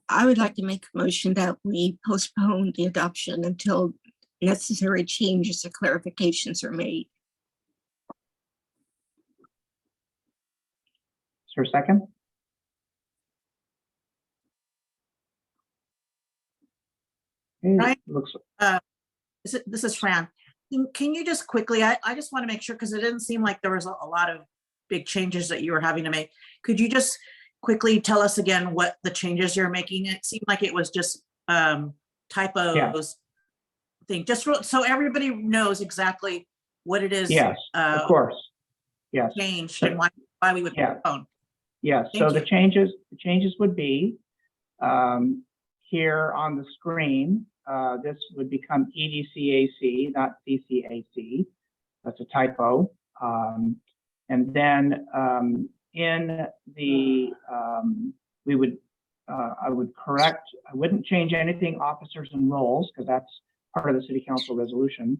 I would like to make a motion that we postpone the adoption until necessary changes or clarifications are made. Is there a second? Okay, Right. looks. This is Fran. Can you just quickly, I just want to make sure, because it didn't seem like there was a lot of big changes that you were having to make. Could you just quickly tell us again what the changes you're making? It seemed like it was just typos thing, just so everybody knows exactly what it is. Yes, of course. Yes. Changed and why we would postpone. Yes, Thank so you. the changes would be here on the screen. This would become EDCAC, not CCAC. That's a typo. And then in the I would correct. I wouldn't change anything officers and roles because that's part of the city council resolution.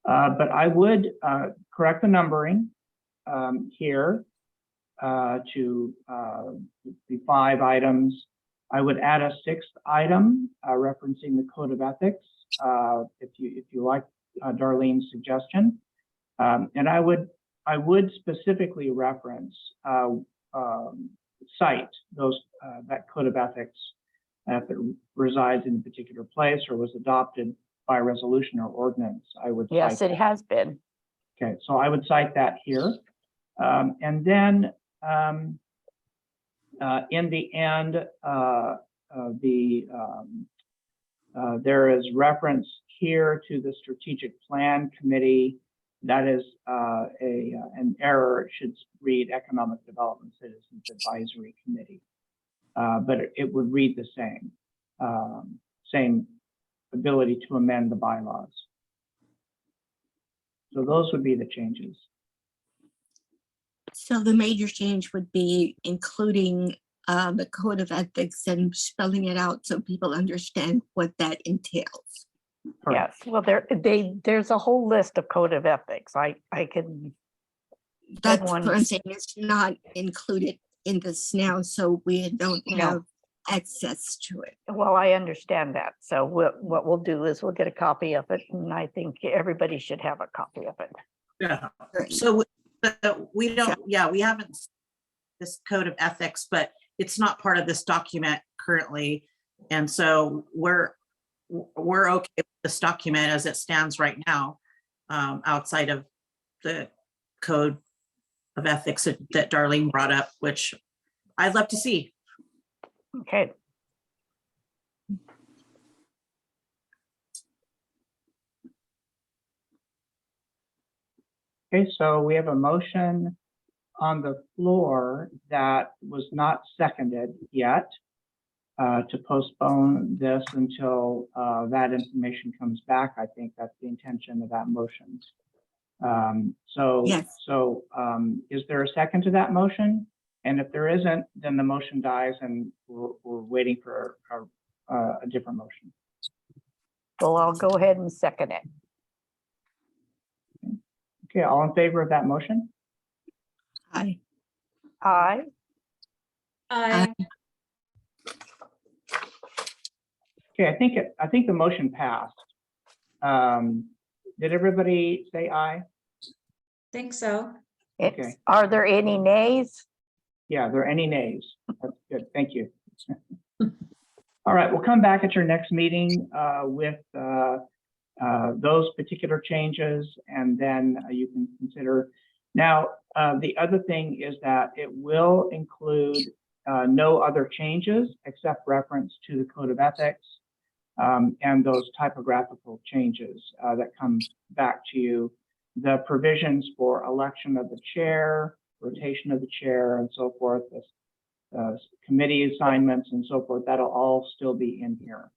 But I would correct the numbering here to the 5 items. I would add a 6th item referencing the code of ethics, if you like Darlene's suggestion. And I would specifically reference cite those that code of ethics if it resides in a particular place or was adopted by resolution or ordinance. I would Yes, cite it that. has been. Okay, so I would cite that here. And then in the end, there is reference here to the strategic plan committee. That is an error. It should read Economic Development Citizens Advisory Committee, but it would read the same, same ability to amend the bylaws. So those would be the changes. So the major change would be including the code of ethics and spelling it out so people understand what that entails. Correct. Yes, well, there's a whole list of code of ethics. I can, That's one- what I'm saying. It's not included in this now, so we don't No. have access to it. well, I understand that. So what we'll do is we'll get a copy of it, and I think everybody should have a copy of it. Yeah, Right. so we don't, yeah, we haven't this code of ethics, but it's not part of this document currently. And so we're okay with this document as it stands right now, outside of the code of ethics that Darlene brought up, which I'd love to see. Okay, Okay, so we have a motion on the floor that was not seconded yet to postpone this until that information comes back. I think that's the intention of that motion. Yes. Is there a second to that motion? And if there isn't, then the motion dies and we're waiting for a different motion. well, I'll go ahead and second it. Okay, all in favor of that motion? Aye. Aye. I, Okay, I think the motion passed. Did everybody say aye? think so. It's, are there any nays? Yeah, are there any nays? That's good, thank you. All right, we'll come back at your next meeting with those particular changes, and then you can consider. Now, the other thing is that it will include no other changes except reference to the code of ethics and those typographical changes that come back to you. The provisions for election of the chair, rotation of the chair, and so forth, committee assignments and so forth, that'll all still be in here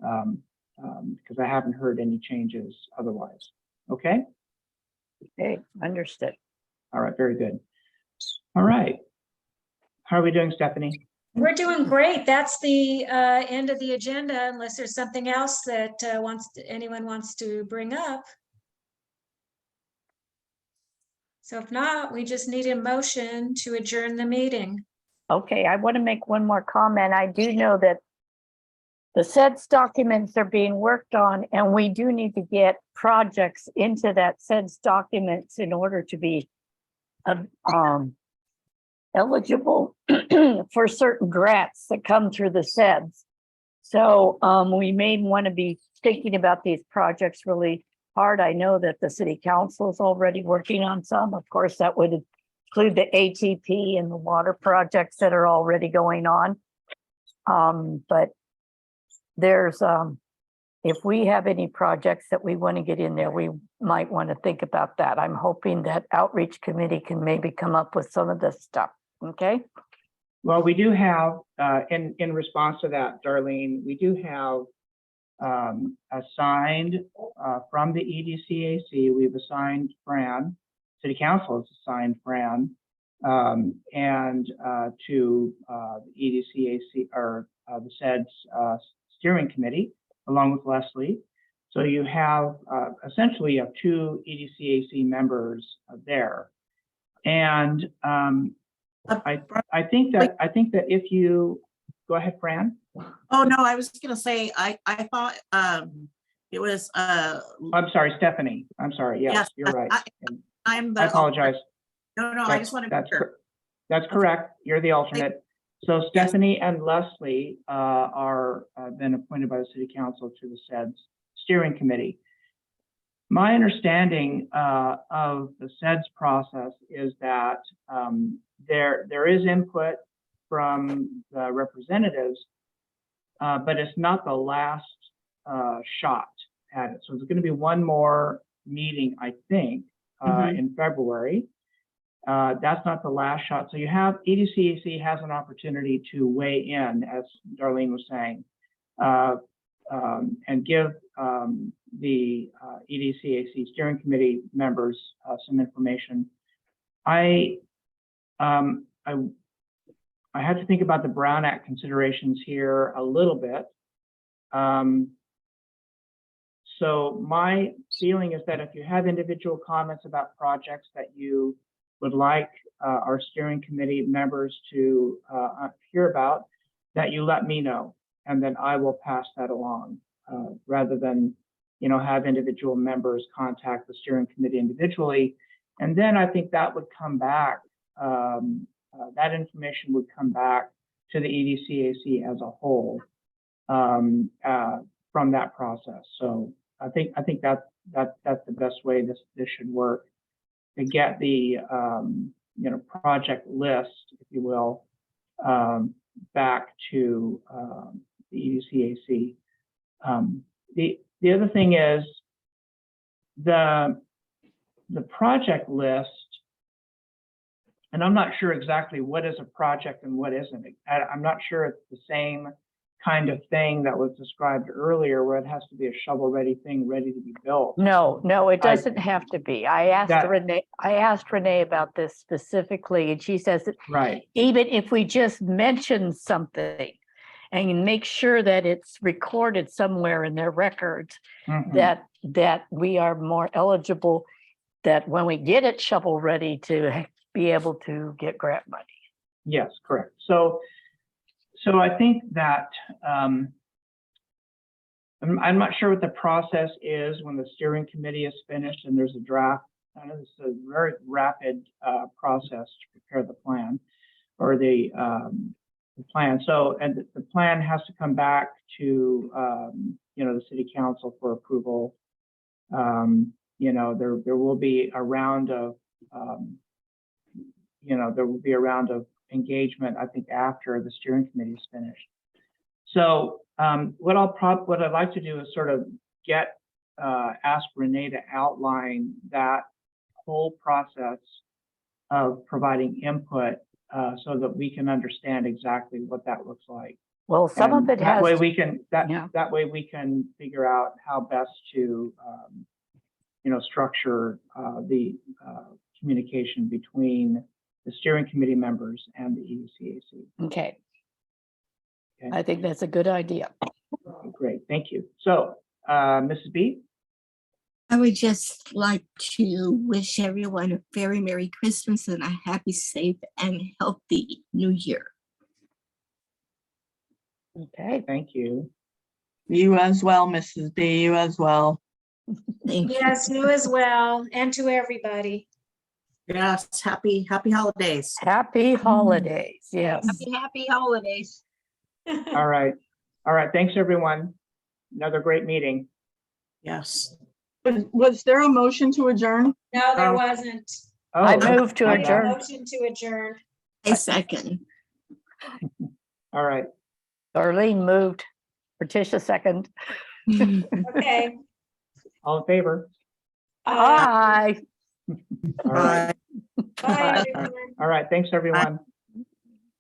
because I haven't heard any changes otherwise. Okay? Okay, understood. All right, very good. All right. How are we doing, Stephanie? We're doing great. That's the end of the agenda, unless there's something else that anyone wants to bring up. So if not, we just need a motion to adjourn the meeting. Okay, I want to make one more comment. I do know that the SEDS documents are being worked on, and we do need to get projects into that SEDS documents in order to be eligible for certain grants that come through the SEDS. So we may want to be thinking about these projects really hard. I know that the city council is already working on some. Of course, that would include the ATP and the water projects that are already going on. But there's, if we have any projects that we want to get in there, we might want to think about that. I'm hoping that outreach committee can maybe come up with some of this stuff. Okay. Well, we do have, in response to that, Darlene, we do have assigned from the EDCAC, we've assigned Fran, City Council has assigned Fran, and to the EDCAC or the SEDS steering committee, along with Leslie. So you have essentially you have 2 EDCAC members there. And I think that if you go ahead, Fran. Oh, no, I was gonna say, I thought it was, I'm sorry, Stephanie. I'm sorry. Yes, Yes, you're right. I'm the. I apologize. No, I just want to be sure. That's correct. You're the alternate. So Stephanie and Leslie are been appointed by the City Council to the SEDS Steering Committee. My understanding of the SEDS process is that there is input from the representatives, but it's not the last shot at it. So there's going to be one more meeting, I think, in February. That's not the last shot. So you have EDCAC has an opportunity to weigh in, as Darlene was saying, and give the EDCAC steering committee members some information. I had to think about the Brown Act considerations here a little bit. So my feeling is that if you have individual comments about projects that you would like our steering committee members to hear about, that you let me know, and then I will pass that along, rather than, you know, have individual members contact the steering committee individually. And then I think that would come back, that information would come back to the EDCAC as a whole from that process. So I think that's the best way this should work, to get the you know, project list, if you will, back to the EDCAC. The other thing is the project list, and I'm not sure exactly what is a project and what isn't. I'm not sure it's the same kind of thing that was described earlier, where it has to be a shovel-ready thing, ready to be built. No, it doesn't have to be. I asked Renee about this specifically, and she says that Right. even if we just mention something and make sure that it's recorded somewhere in their records, Mhm. that we are more eligible, that when we get it shovel ready, to be able to get grant money. Yes, correct. So I think that I'm not sure what the process is when the steering committee is finished and there's a draft. I know this is a very rapid process to prepare the plan, or the plan. So, and the plan has to come back to you know, the City Council for approval. You know, there will be a round of you know, there will be a round of engagement, I think, after the steering committee is finished. So what I'd like to do is sort of ask Renee to outline that whole process of providing input, so that we can understand exactly what that looks like. Well, some of it that has. way we can Yeah. that way we can figure out how best to you know, structure the communication between the steering committee members and the EDCAC. Okay. Okay. I think that's a good idea. Okay, great, thank you. So, Mrs. B? I would just like to wish everyone a very Merry Christmas and a happy, safe, and healthy New Year. Okay. Thank you. You as well, Mrs. B, you as well. Thank you. Yes, you as well, and to everybody. Yes, happy holidays. Happy holidays. Yes. Happy holidays. All right, thanks, everyone. Another great meeting. Yes. Was there a motion to adjourn? No, there Oh. wasn't. Oh, I move to my Make a bad. adjourn. motion to adjourn. A second. All right, Darlene moved. Patricia second. Okay. all in favor? Aye. All right, Bye, everyone. all right, thanks, everyone.